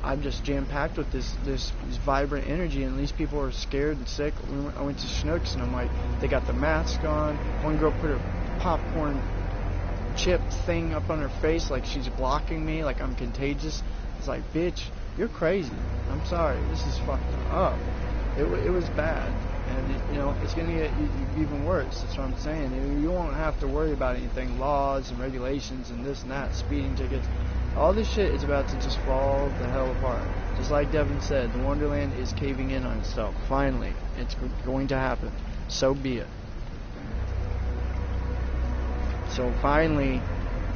I'm just jam-packed with this vibrant energy, and these people are scared and sick. I went to Schnucks, and I'm like, they got the mask on. One girl put her popcorn chip thing up on her face like she's blocking me, like I'm contagious. It's like, bitch, you're crazy. I'm sorry. This is fucked up. It was bad. And, it's going to get even worse. That's what I'm saying. You won't have to worry about anything, laws and regulations and this and that, speeding tickets. All this shit is about to just fall the hell apart. Just like Devin said, the Wonderland is caving in on itself. Finally, it's going to happen. So be it. So finally,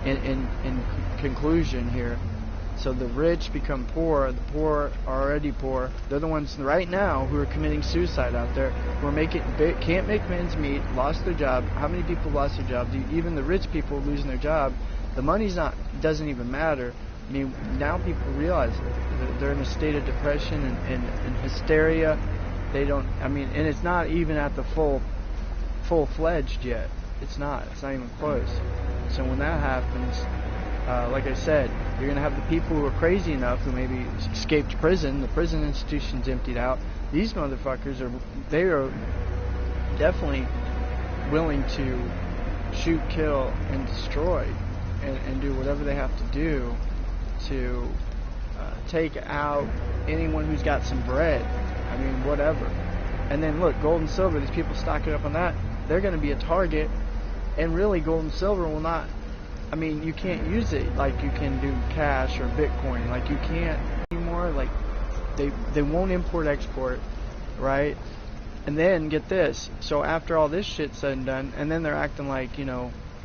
in conclusion here, so the rich become poor, the poor are already poor. They're the ones right now who are committing suicide out there, who are can't make ends meet, lost their job. How many people lost their job? Even the rich people losing their job. The money's doesn't even matter. I mean, now people realize they're in a state of depression and hysteria. They don't, and it's not even at the full-fledged yet. It's not even close. So when that happens, like I said, you're going to have the people who are crazy enough, who maybe escaped prison, the prison institution's emptied out. These motherfuckers are definitely willing to shoot, kill, and destroy. And do whatever they have to do to take out anyone who's got some bread. Whatever. And then look, gold and silver, these people stocking up on that, they're going to be a target. And really, gold and silver will not, you can't use it like you can do cash or Bitcoin. Like you can't anymore. Like they won't import-export, right? And then, get this, so after all this shit's said and done, and then they're acting like,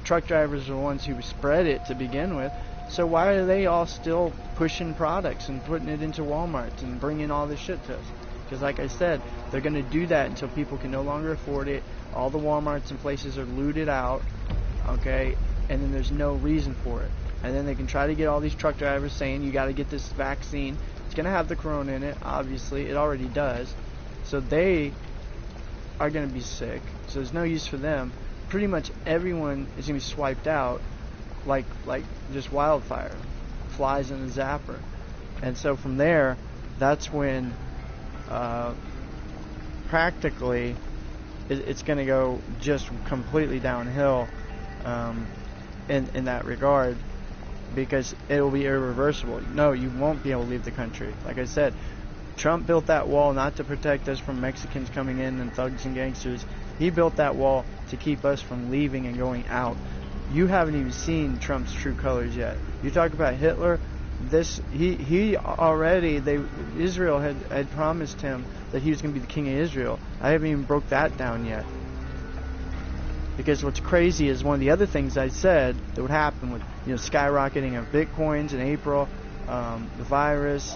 truck drivers are the ones who spread it to begin with. So why are they all still pushing products and putting it into Walmart and bringing all this shit to us? Because like I said, they're going to do that until people can no longer afford it. All the Walmarts and places are looted out, okay? And then there's no reason for it. And then they can try to get all these truck drivers saying, you got to get this vaccine. It's going to have the corona in it, obviously. It already does. So they are going to be sick. So there's no use for them. Pretty much everyone is going to be swiped out like just wildfire, flies in a zapper. And so from there, that's when practically it's going to go just completely downhill in that regard, because it will be irreversible. No, you won't be able to leave the country. Like I said, Trump built that wall not to protect us from Mexicans coming in and thugs and gangsters. He built that wall to keep us from leaving and going out. You haven't even seen Trump's true colors yet. You talk about Hitler. He already, Israel had promised him that he was going to be the king of Israel. I haven't even broke that down yet. Because what's crazy is one of the other things I said that would happen with skyrocketing of bitcoins in April, the virus,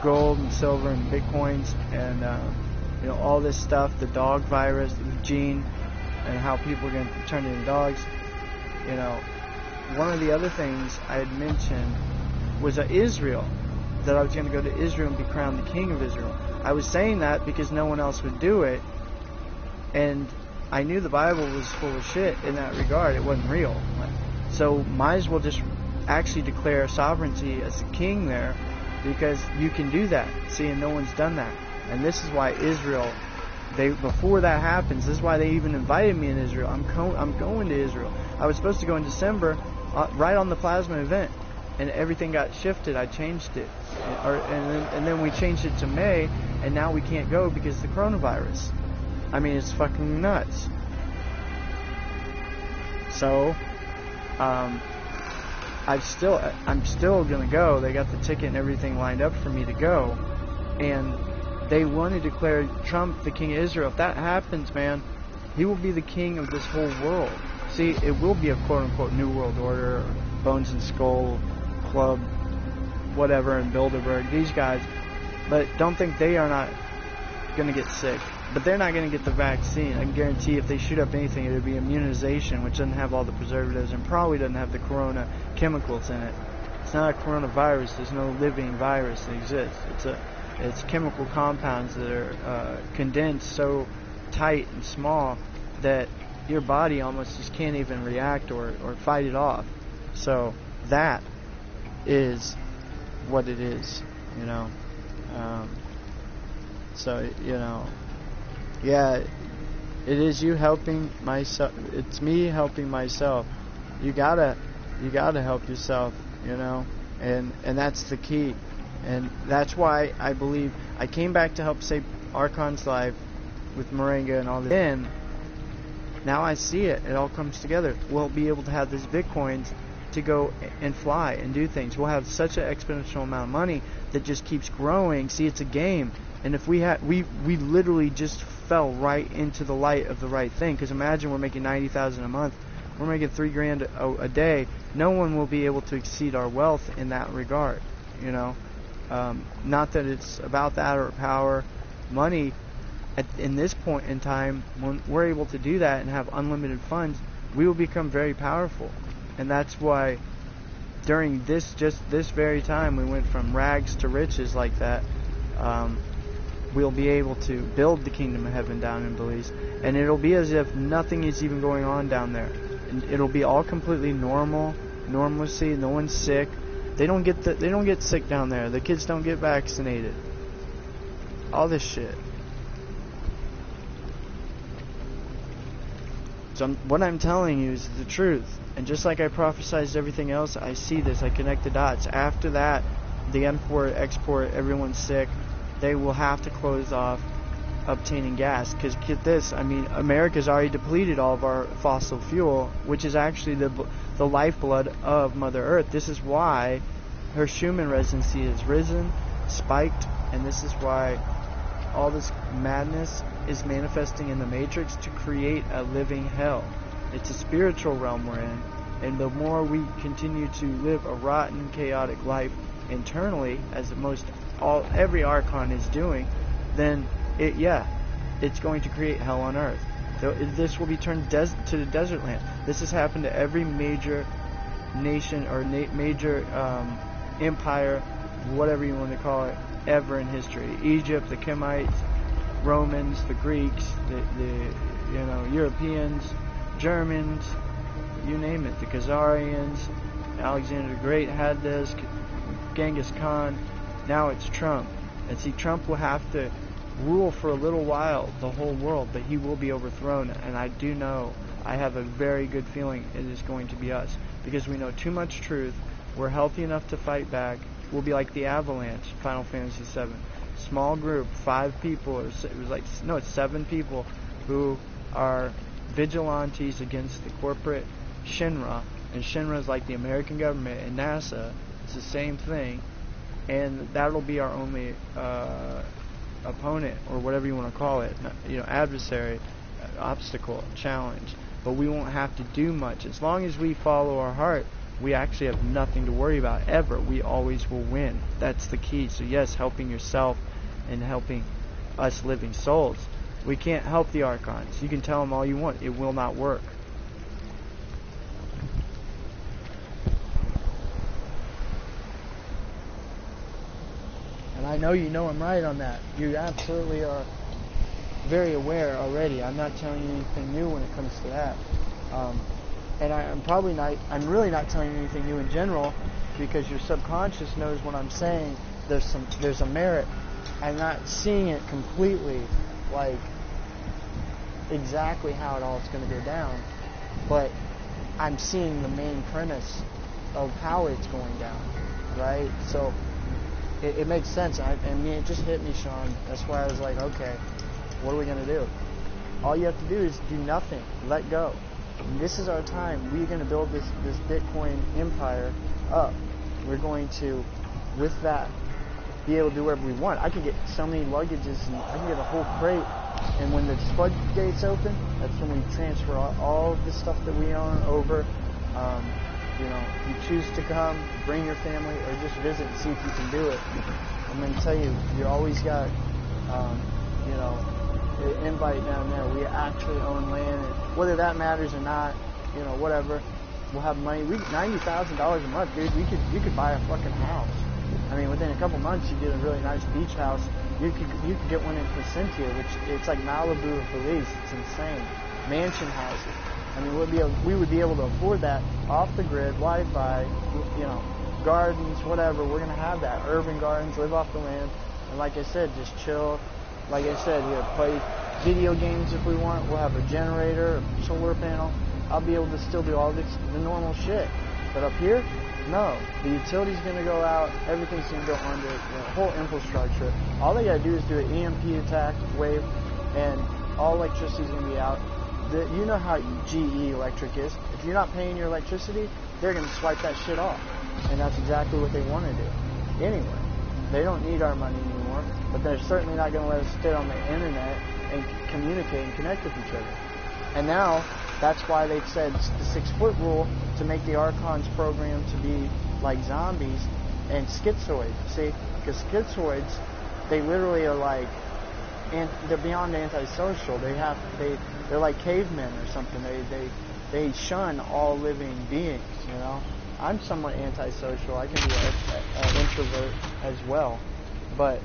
gold and silver and bitcoins, and all this stuff, the dog virus, the gene, and how people are going to turn into dogs. One of the other things I had mentioned was Israel, that I was going to go to Israel and be crowned the king of Israel. I was saying that because no one else would do it, and I knew the Bible was full of shit in that regard. It wasn't real. So might as well just actually declare sovereignty as a king there, because you can do that. See, and no one's done that. And this is why Israel, before that happens, this is why they even invited me in Israel. I'm going to Israel. I was supposed to go in December, right on the plasma event, and everything got shifted. I changed it, and then we changed it to May, and now we can't go because of the coronavirus. It's fucking nuts. So, I'm still gonna go. They got the ticket and everything lined up for me to go, and they want to declare Trump the king of Israel. If that happens, man, he will be the king of this whole world. See, it will be a quote-unquote New World Order, or Bones and Skull Club, whatever, in Bilderberg, these guys. But don't think they are not going to get sick. but they're not going to get the vaccine. I can guarantee if they shoot up anything, it would be immunization, which doesn't have all the preservatives and probably doesn't have the corona chemicals in it. It's not a coronavirus. There's no living virus that exists. It's chemical compounds that are condensed so tight and small that your body almost just can't even react or fight it off. So that is what it is, you know. So, you know, yeah, it is you helping myself. It's me helping myself. You gotta help yourself, you know, and that's the key. And that's why I believe I came back to help save Archon's life with Moringa and all this. And now I see it. It all comes together. We'll be able to have this Bitcoins to go and fly and do things. We'll have such an exponential amount of money that just keeps growing. See, it's a game. And if we literally just fell right into the light of the right thing. Because imagine we're making $90,000 a month. We're making $3,000 a day. No one will be able to exceed our wealth in that regard. You know, not that it's about that or power, money. In this point in time, when we're able to do that and have unlimited funds, we will become very powerful. And that's why during this very time we went from rags to riches like that. We'll be able to build the kingdom of heaven down in Belize, and it'll be as if nothing is even going on down there. And it'll be all completely normalcy. No one's sick. They don't get sick down there. The kids don't get vaccinated. All this shit. So what I'm telling you is the truth. And just like I prophesized everything else, I see this. I connect the dots. After that, the import, export, everyone's sick. They will have to close off obtaining gas. Because get this, I mean, America's already depleted all of our fossil fuel, which is actually the lifeblood of Mother Earth. This is why her Schumann residency has risen, spiked, and this is why all this madness is manifesting in the Matrix to create a living hell. It's a spiritual realm we're in, and the more we continue to live a rotten, chaotic life internally, as every Archon is doing, then it's going to create hell on earth. This will be turned to the desert land. This has happened to every major nation or major empire, whatever you want to call it, ever in history. Egypt, the Kemites, Romans, the Greeks, the Europeans, Germans, you name it, the Khazarians, Alexander the Great had this, Genghis Khan. Now it's Trump. And see, Trump will have to rule for a little while the whole world, but he will be overthrown. And I do know, I have a very good feeling it is going to be us, because we know too much truth. We're healthy enough to fight back. We'll be like the Avalanche, Final Fantasy VII. Small group, 5 people, it's 7 people who are vigilantes against the corporate Shinra. And Shinra is like the American government, and NASA. It's the same thing. And that'll be our only opponent, or whatever you want to call it, adversary, obstacle, challenge. But we won't have to do much. As long as we follow our heart, we actually have nothing to worry about, ever. We always will win. That's the key. So yes, helping yourself and helping us living souls. We can't help the Archons. You can tell them all you want. It will not work. And I know you know I'm right on that. You absolutely are very aware already. I'm not telling you anything new when it comes to that. And I'm really not telling you anything new in general, because your subconscious knows what I'm saying. There's a merit. I'm not seeing it completely, like exactly how it all is going to go down, but I'm seeing the main premise of how it's going down, right? So it makes sense. I mean, it just hit me, Sean. That's why I was like, okay, what are we going to do? All you have to do is do nothing. Let go. And this is our time. We're going to build this Bitcoin empire up. We're going to, with that, be able to do whatever we want. I can get so many luggages, and I can get a whole crate. And when the floodgates open, that's when we transfer all of the stuff that we own over. You choose to come, bring your family, or just visit and see if you can do it. I'm going to tell you, you always got, invite down there. We actually own land, and whether that matters or not, you know, whatever. We'll have money. $90,000 a month, dude. You could buy a fucking house. I mean, within a couple months, you get a really nice beach house. You could get one in Placentia, which it's like Malibu of Belize. It's insane. Mansion houses. I mean, we would be able to afford that off the grid, Wi-Fi, you know, gardens, whatever. We're gonna have that. Urban gardens, live off the land, and like I said, just chill. Like I said, here, play video games if we want. We'll have a generator, a solar panel. I'll be able to still do all the normal shit. But up here, no. The utility's going to go out. Everything's going to go under. The whole infrastructure. All they got to do is do an EMP attack, wave, and all electricity's going to be out. You know how GE Electric is. If you're not paying your electricity, they're going to swipe that shit off. And that's exactly what they want to do. Anyway, they don't need our money anymore, but they're certainly not going to let us sit on the internet and communicate and connect with each other. And now, that's why they said the 6-foot rule to make the Archons program to be like zombies and schizoids. See, because schizoids, they literally are like, and they're beyond antisocial. They're like cavemen or something. They shun all living beings. You know, I'm somewhat antisocial. I can be an introvert as well, but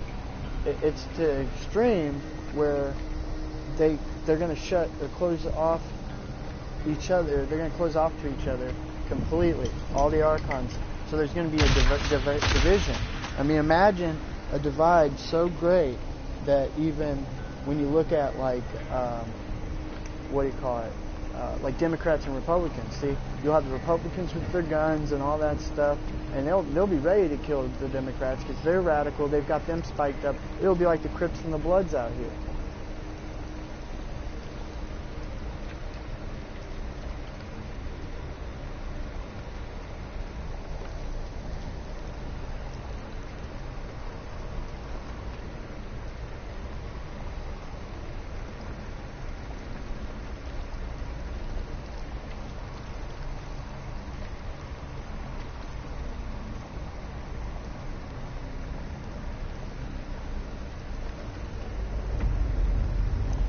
it's to the extreme where they're going to shut or close off each other. They're going to close off to each other completely, all the Archons. So there's going to be a division. I mean, imagine a divide so great that even when you look at like what do you call it, like Democrats and Republicans. See, you'll have the Republicans with their guns and all that stuff, and they'll be ready to kill the Democrats because they're radical. They've got them spiked up. It'll be like the Crips and the Bloods out here.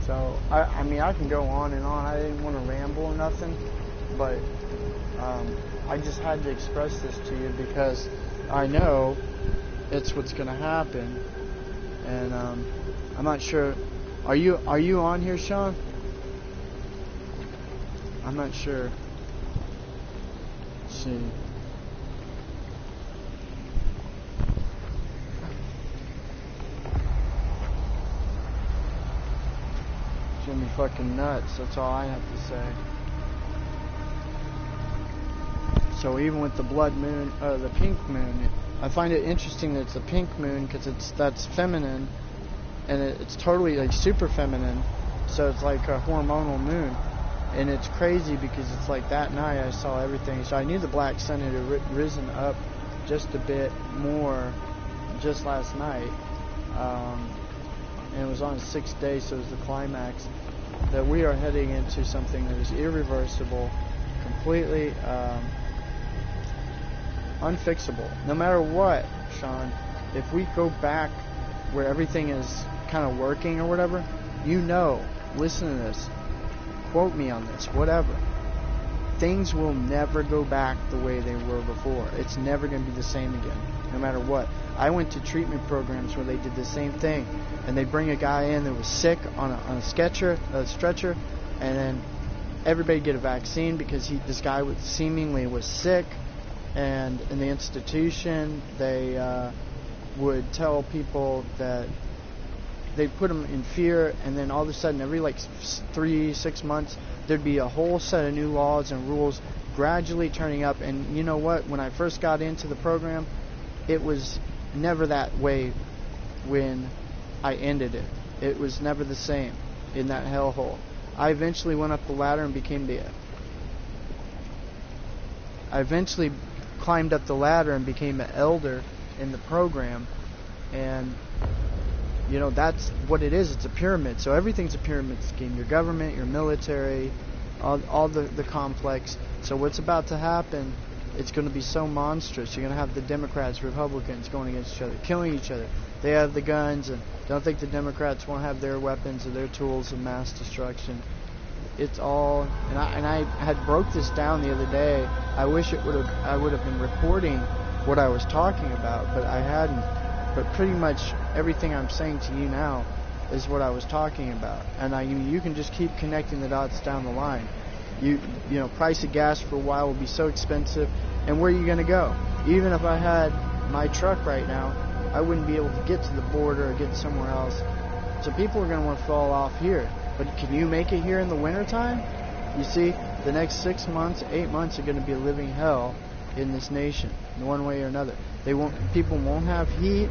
So, I mean, I can go on and on. I didn't want to ramble or nothing, but I just had to express this to you because I know it's what's going to happen, and I'm not sure. Are you on here, Sean? I'm not sure. Let's see. Gonna be fucking nuts. That's all I have to say. So even with the blood moon, the pink moon, I find it interesting that it's a pink moon because that's feminine, and it's totally like super feminine. So it's like a hormonal moon, and it's crazy because it's like that night I saw everything. So I knew the black sun had risen up just a bit more just last night. And it was on the 6th day, so it was the climax, that we are heading into something that is irreversible, completely unfixable. No matter what, Sean, if we go back where everything is kind of working or whatever, you know, listen to this, quote me on this, whatever, things will never go back the way they were before. It's never going to be the same again, no matter what. I went to treatment programs where they did the same thing, and they'd bring a guy in that was sick on a stretcher, and then everybody get a vaccine because this guy seemingly was sick, and in the institution they would tell people that they'd put them in fear, and then all of a sudden every like 3-6 months there'd be a whole set of new laws and rules gradually turning up. And you know what, when I first got into the program, it was never that way when I ended it. It was never the same in that hellhole. I eventually went up the ladder and I eventually climbed up the ladder and became an elder in the program, and you know, that's what it is. It's a pyramid. So everything's a pyramid scheme. Your government, your military, all the complex. So what's about to happen It's going to be so monstrous. You're going to have the Democrats, Republicans going against each other, killing each other. They have the guns, and don't think the Democrats won't have their weapons or their tools of mass destruction. It's all, and I had broke this down the other day. I wish I would have been recording what I was talking about, but I hadn't. But pretty much everything I'm saying to you now is what I was talking about, and you can just keep connecting the dots down the line. You know, price of gas for a while will be so expensive, and where are you going to go? Even if I had my truck right now, I wouldn't be able to get to the border or get somewhere else. So people are going to want to fall off here. But can you make it here in the wintertime? You see, the next 6 months, 8 months are going to be a living hell in this nation, in one way or another. People won't have heat.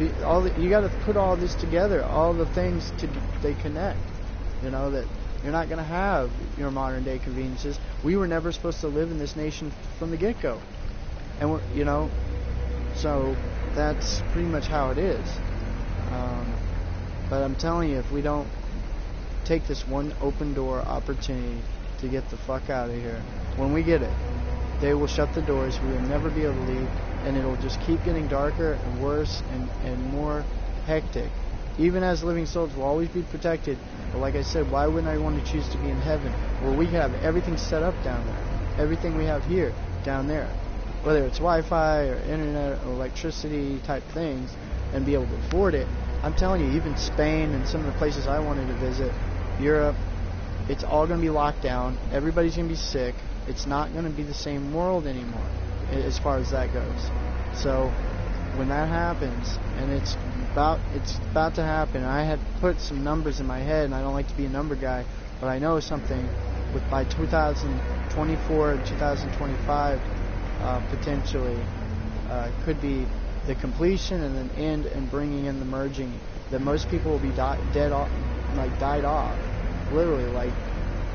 You got to put all this together. All the things they connect. You know that you're not going to have your modern day conveniences. We were never supposed to live in this nation from the get-go, and so that's pretty much how it is. But I'm telling you, if we don't take this one open door opportunity to get the fuck out of here, when we get it, they will shut the doors. We will never be able to leave, and it'll just keep getting darker and worse and more hectic. Even as living souls, will always be protected. But like I said, why wouldn't I want to choose to be in heaven, where we can have everything set up down there, everything we have here down there, whether it's Wi-Fi or internet or electricity type things, and be able to afford it. I'm telling you, even Spain and some of the places I wanted to visit, Europe, it's all going to be locked down. Everybody's going to be sick. It's not going to be the same world anymore as far as that goes. So when that happens, and it's about to happen, I had put some numbers in my head, and I don't like to be a number guy, but I know something by 2024 and 2025 potentially could be the completion and then end and bringing in the merging, that most people will be died off, literally. Like,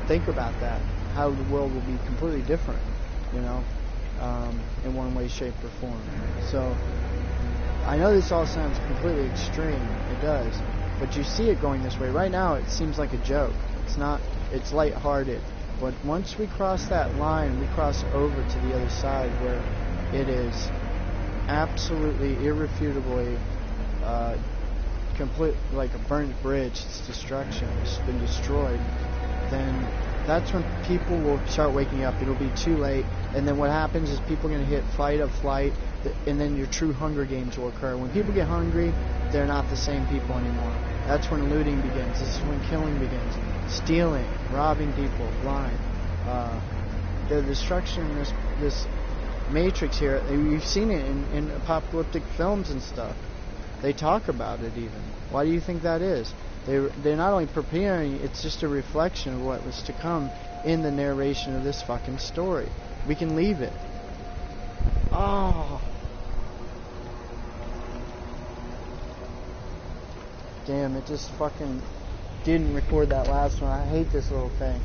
think about that, how the world will be completely different, you know, in one way, shape, or form. So I know this all sounds completely extreme, it does, but you see it going this way. Right now it seems like a joke. It's not, it's lighthearted. But once we cross that line, we cross over to the other side where it is absolutely, irrefutably complete, like a burnt bridge. It's destruction. It's been destroyed. Then that's when people will start waking up. It'll be too late. And then what happens is people are going to hit fight or flight, and then your true Hunger Games will occur. When people get hungry, they're not the same people anymore. That's when looting begins. This is when killing begins. Stealing, robbing people, lying. The destruction in this matrix here, you've seen it in apocalyptic films and stuff. They talk about it even. Why do you think that is? They're not only preparing, it's just a reflection of what was to come in the narration of this fucking story. We can leave it. Oh. Damn, it just fucking didn't record that last one. I hate this little thing.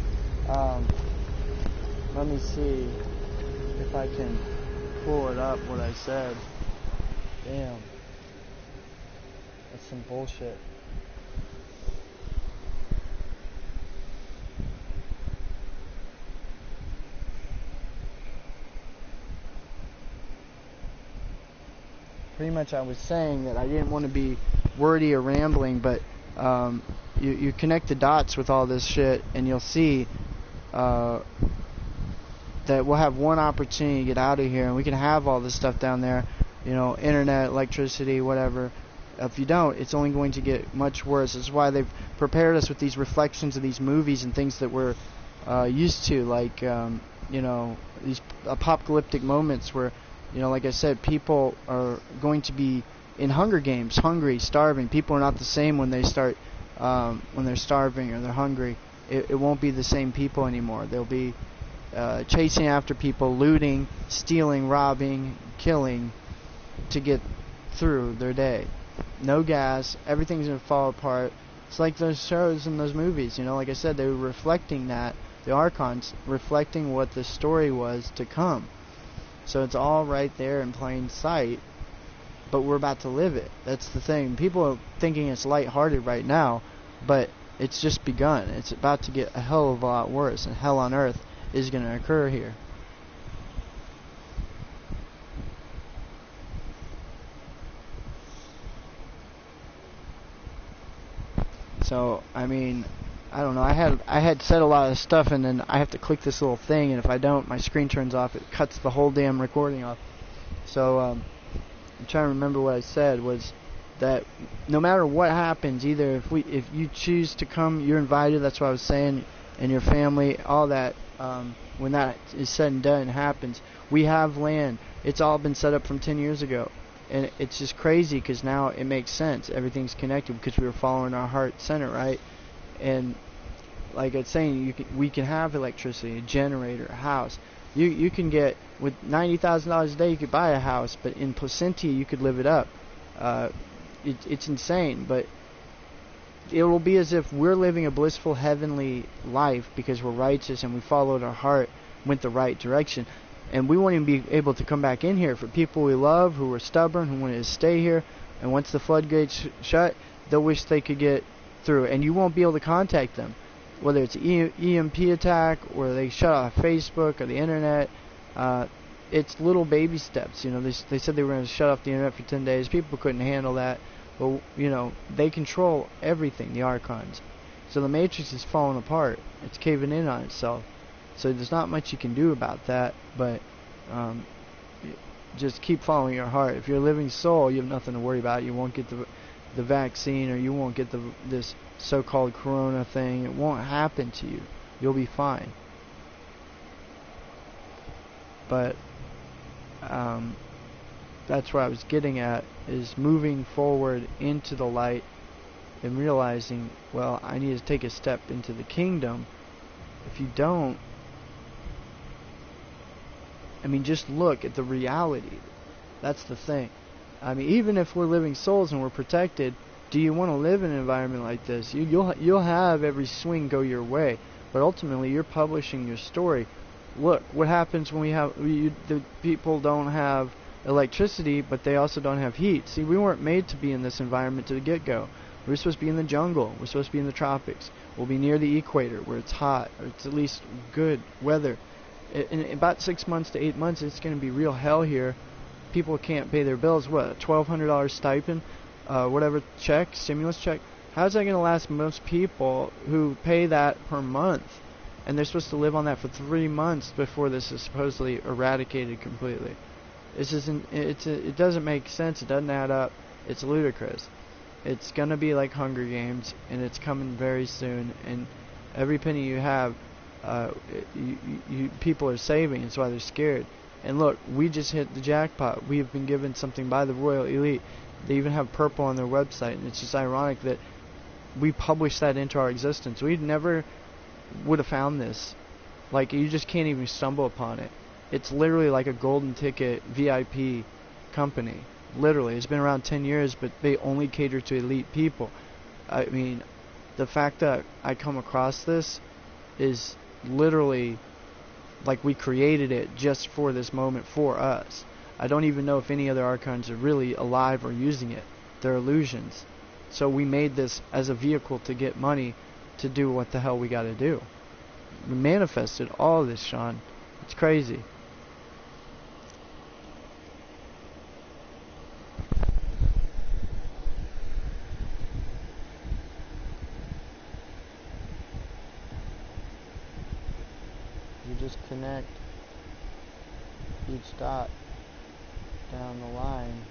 Let me see if I can pull it up, what I said. Damn. That's some bullshit. Pretty much I was saying that I didn't want to be wordy or rambling, but you connect the dots with all this shit, and you'll see that we'll have one opportunity to get out of here, and we can have all this stuff down there, you know, internet, electricity, whatever. If you don't, it's only going to get much worse. That's why they've prepared us with these reflections of these movies and things that we're used to, like, you know, these apocalyptic moments where, you know, like I said, people are going to be in Hunger Games, hungry, starving. People are not the same when they start, when they're starving or they're hungry. It won't be the same people anymore. They'll be chasing after people, looting, stealing, robbing, killing to get through their day. No gas, everything's going to fall apart. It's like those shows and those movies, you know, like I said, they were reflecting that, the Archons, reflecting what the story was to come. So it's all right there in plain sight, but we're about to live it. That's the thing. People are thinking it's lighthearted right now, but it's just begun. It's about to get a hell of a lot worse, and hell on earth is going to occur here. So, I mean, I don't know. I had said a lot of stuff, and then I have to click this little thing, and if I don't, my screen turns off. It cuts the whole damn recording off. So, I'm trying to remember what I said was that no matter what happens, either if you choose to come, you're invited. That's what I was saying, and your family, all that. When that is said and done and happens, we have land. It's all been set up from 10 years ago. And it's just crazy because now it makes sense. Everything's connected because we were following our heart center, right? And like I was saying, we can have electricity, a generator, a house. You can get, with $90,000 a day, you could buy a house, but in Placentia, you could live it up. It's insane, but it will be as if we're living a blissful heavenly life because we're righteous and we followed our heart, went the right direction. And we won't even be able to come back in here for people we love, who were stubborn, who wanted to stay here. And once the floodgates shut, they'll wish they could get through. And you won't be able to contact them. Whether it's EMP attack, or they shut off Facebook or the internet, it's little baby steps. You know, they said they were going to shut off the internet for 10 days. People couldn't handle that. But, you know, they control everything, the Archons. So the Matrix is falling apart. It's caving in on itself. So there's not much you can do about that, but just keep following your heart. If you're a living soul, you have nothing to worry about. You won't get the vaccine, or you won't get this so-called corona thing. It won't happen to you. You'll be fine. But that's what I was getting at, is moving forward into the light and realizing, well, I need to take a step into the kingdom. If you don't, I mean, just look at the reality. That's the thing. I mean, even if we're living souls and we're protected, do you want to live in an environment like this? You'll have every swing go your way, but ultimately you're publishing your story. Look, what happens when the people don't have electricity, but they also don't have heat. See, we weren't made to be in this environment to the get-go. We're supposed to be in the jungle. We're supposed to be in the tropics. We'll be near the equator where it's hot, or it's at least good weather. In about 6 months to 8 months, it's going to be real hell here. People can't pay their bills. What, a $1,200 stipend? Whatever check, stimulus check? How's that going to last most people who pay that per month? And they're supposed to live on that for 3 months before this is supposedly eradicated completely. It doesn't make sense. It doesn't add up. It's ludicrous. It's going to be like Hunger Games, and it's coming very soon. And every penny you have, people are saving. That's why they're scared. And look, we just hit the jackpot. We have been given something by the Royal Elite. They even have purple on their website, and it's just ironic that we published that into our existence. We never would have found this. Like, you just can't even stumble upon it. It's literally like a golden ticket VIP company. Literally. It's been around 10 years, but they only cater to elite people. I mean, the fact that I come across this is literally like we created it just for this moment for us. I don't even know if any other archons are really alive or using it. They're illusions. So we made this as a vehicle to get money to do what the hell we got to do. We manifested all of this, Sean. It's crazy. You just connect each dot down the line.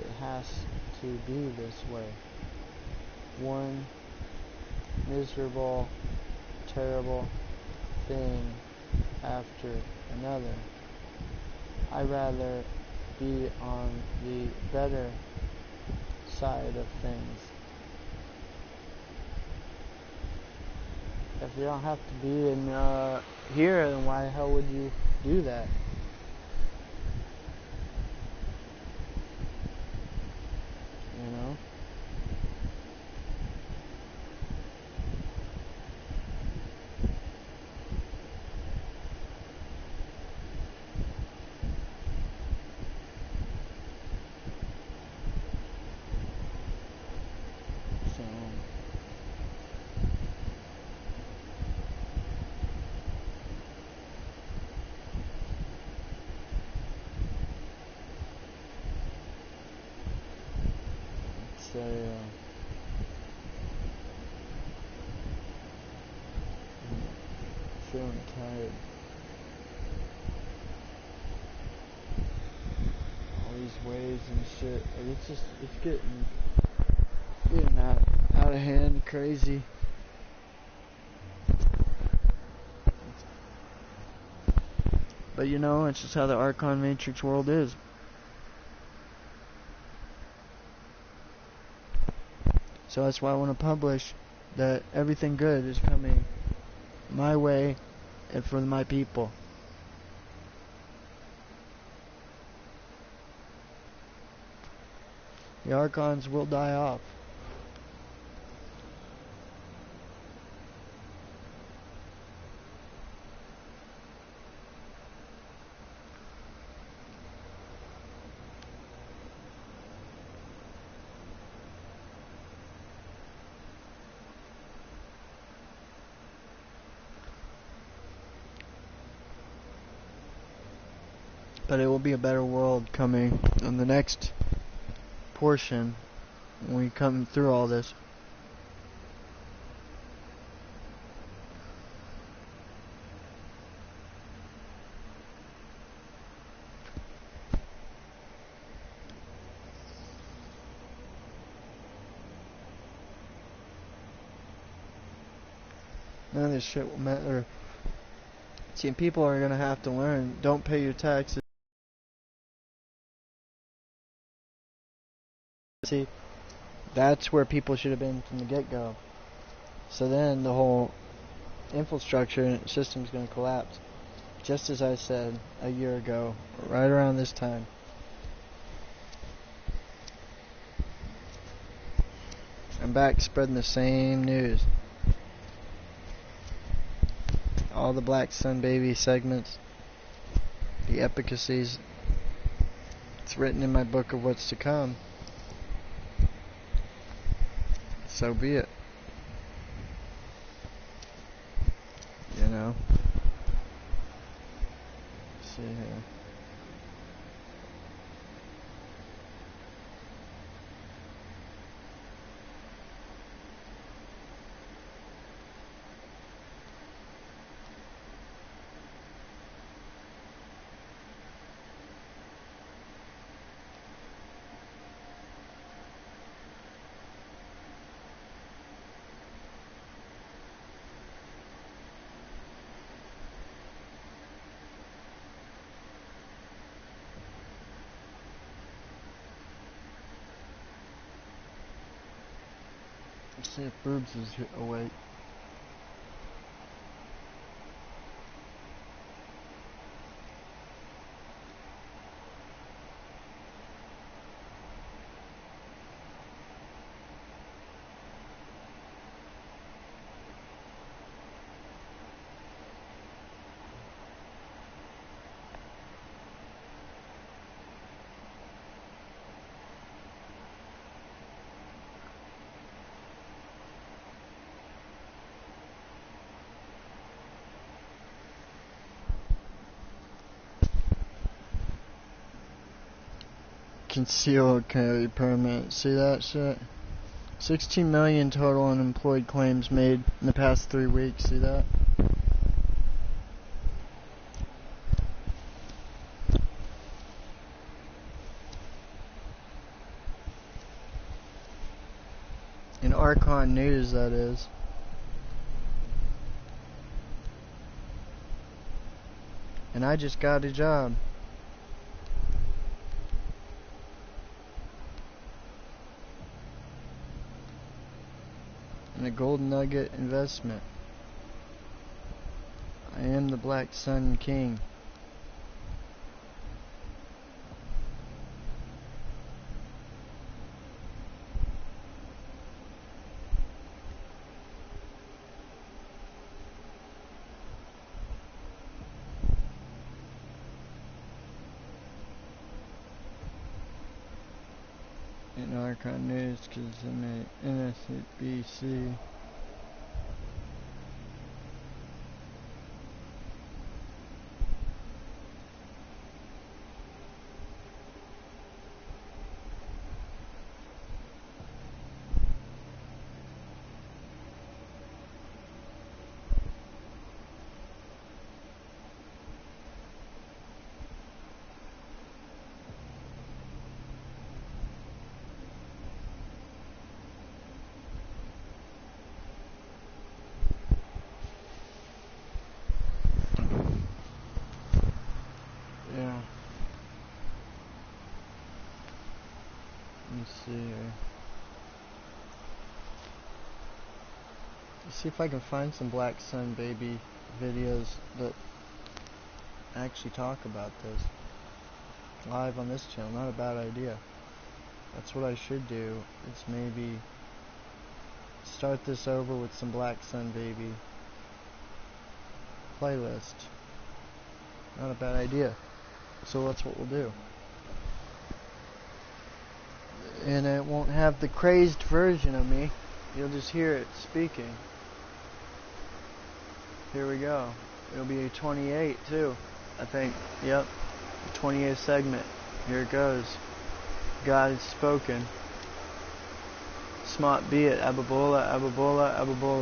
It has to be this way. One miserable, terrible thing after another. I'd rather be on the better side of things. If you don't have to be in here, then why the hell would you do that? You know? tired. All these waves and shit. Like, it's getting out of hand, crazy. But you know, it's just how the Archon Matrix world is. So that's why I want to publish that everything good is coming my way and for my people. The Archons will die off. But it will be a better world coming in the next portion when we come through all this. None of this shit will matter. See, people are gonna have to learn, don't pay your taxes. See, that's where people should have been from the get-go. So then the whole infrastructure system is going to collapse. Just as I said a year ago, right around this time. I'm back spreading the same news. All the Black Sun Baby segments, the efficacies. It's written in my book of what's to come. So be it. You know. Let's see here. Let's see if Boobs is awake. Concealed carry permit. See that shit? 16 million total unemployed claims made in the past 3 weeks. See that? In Archon News, that is. And I just got a job. A gold nugget investment. I am the Black Sun King. In Archon News, because I'm a NSBC. see here. Let's see if I can find some Black Sun Baby videos that actually talk about this live on this channel. Not a bad idea. That's what I should do, is maybe start this over with some Black Sun Baby playlist. Not a bad idea. So that's what we'll do. And it won't have the crazed version of me. You'll just hear it speaking. Here we go. It'll be a 28 too, I think. Yep. 28th segment. Here it goes. God has spoken. Smart be it. Ababola, Ababola, Ababola.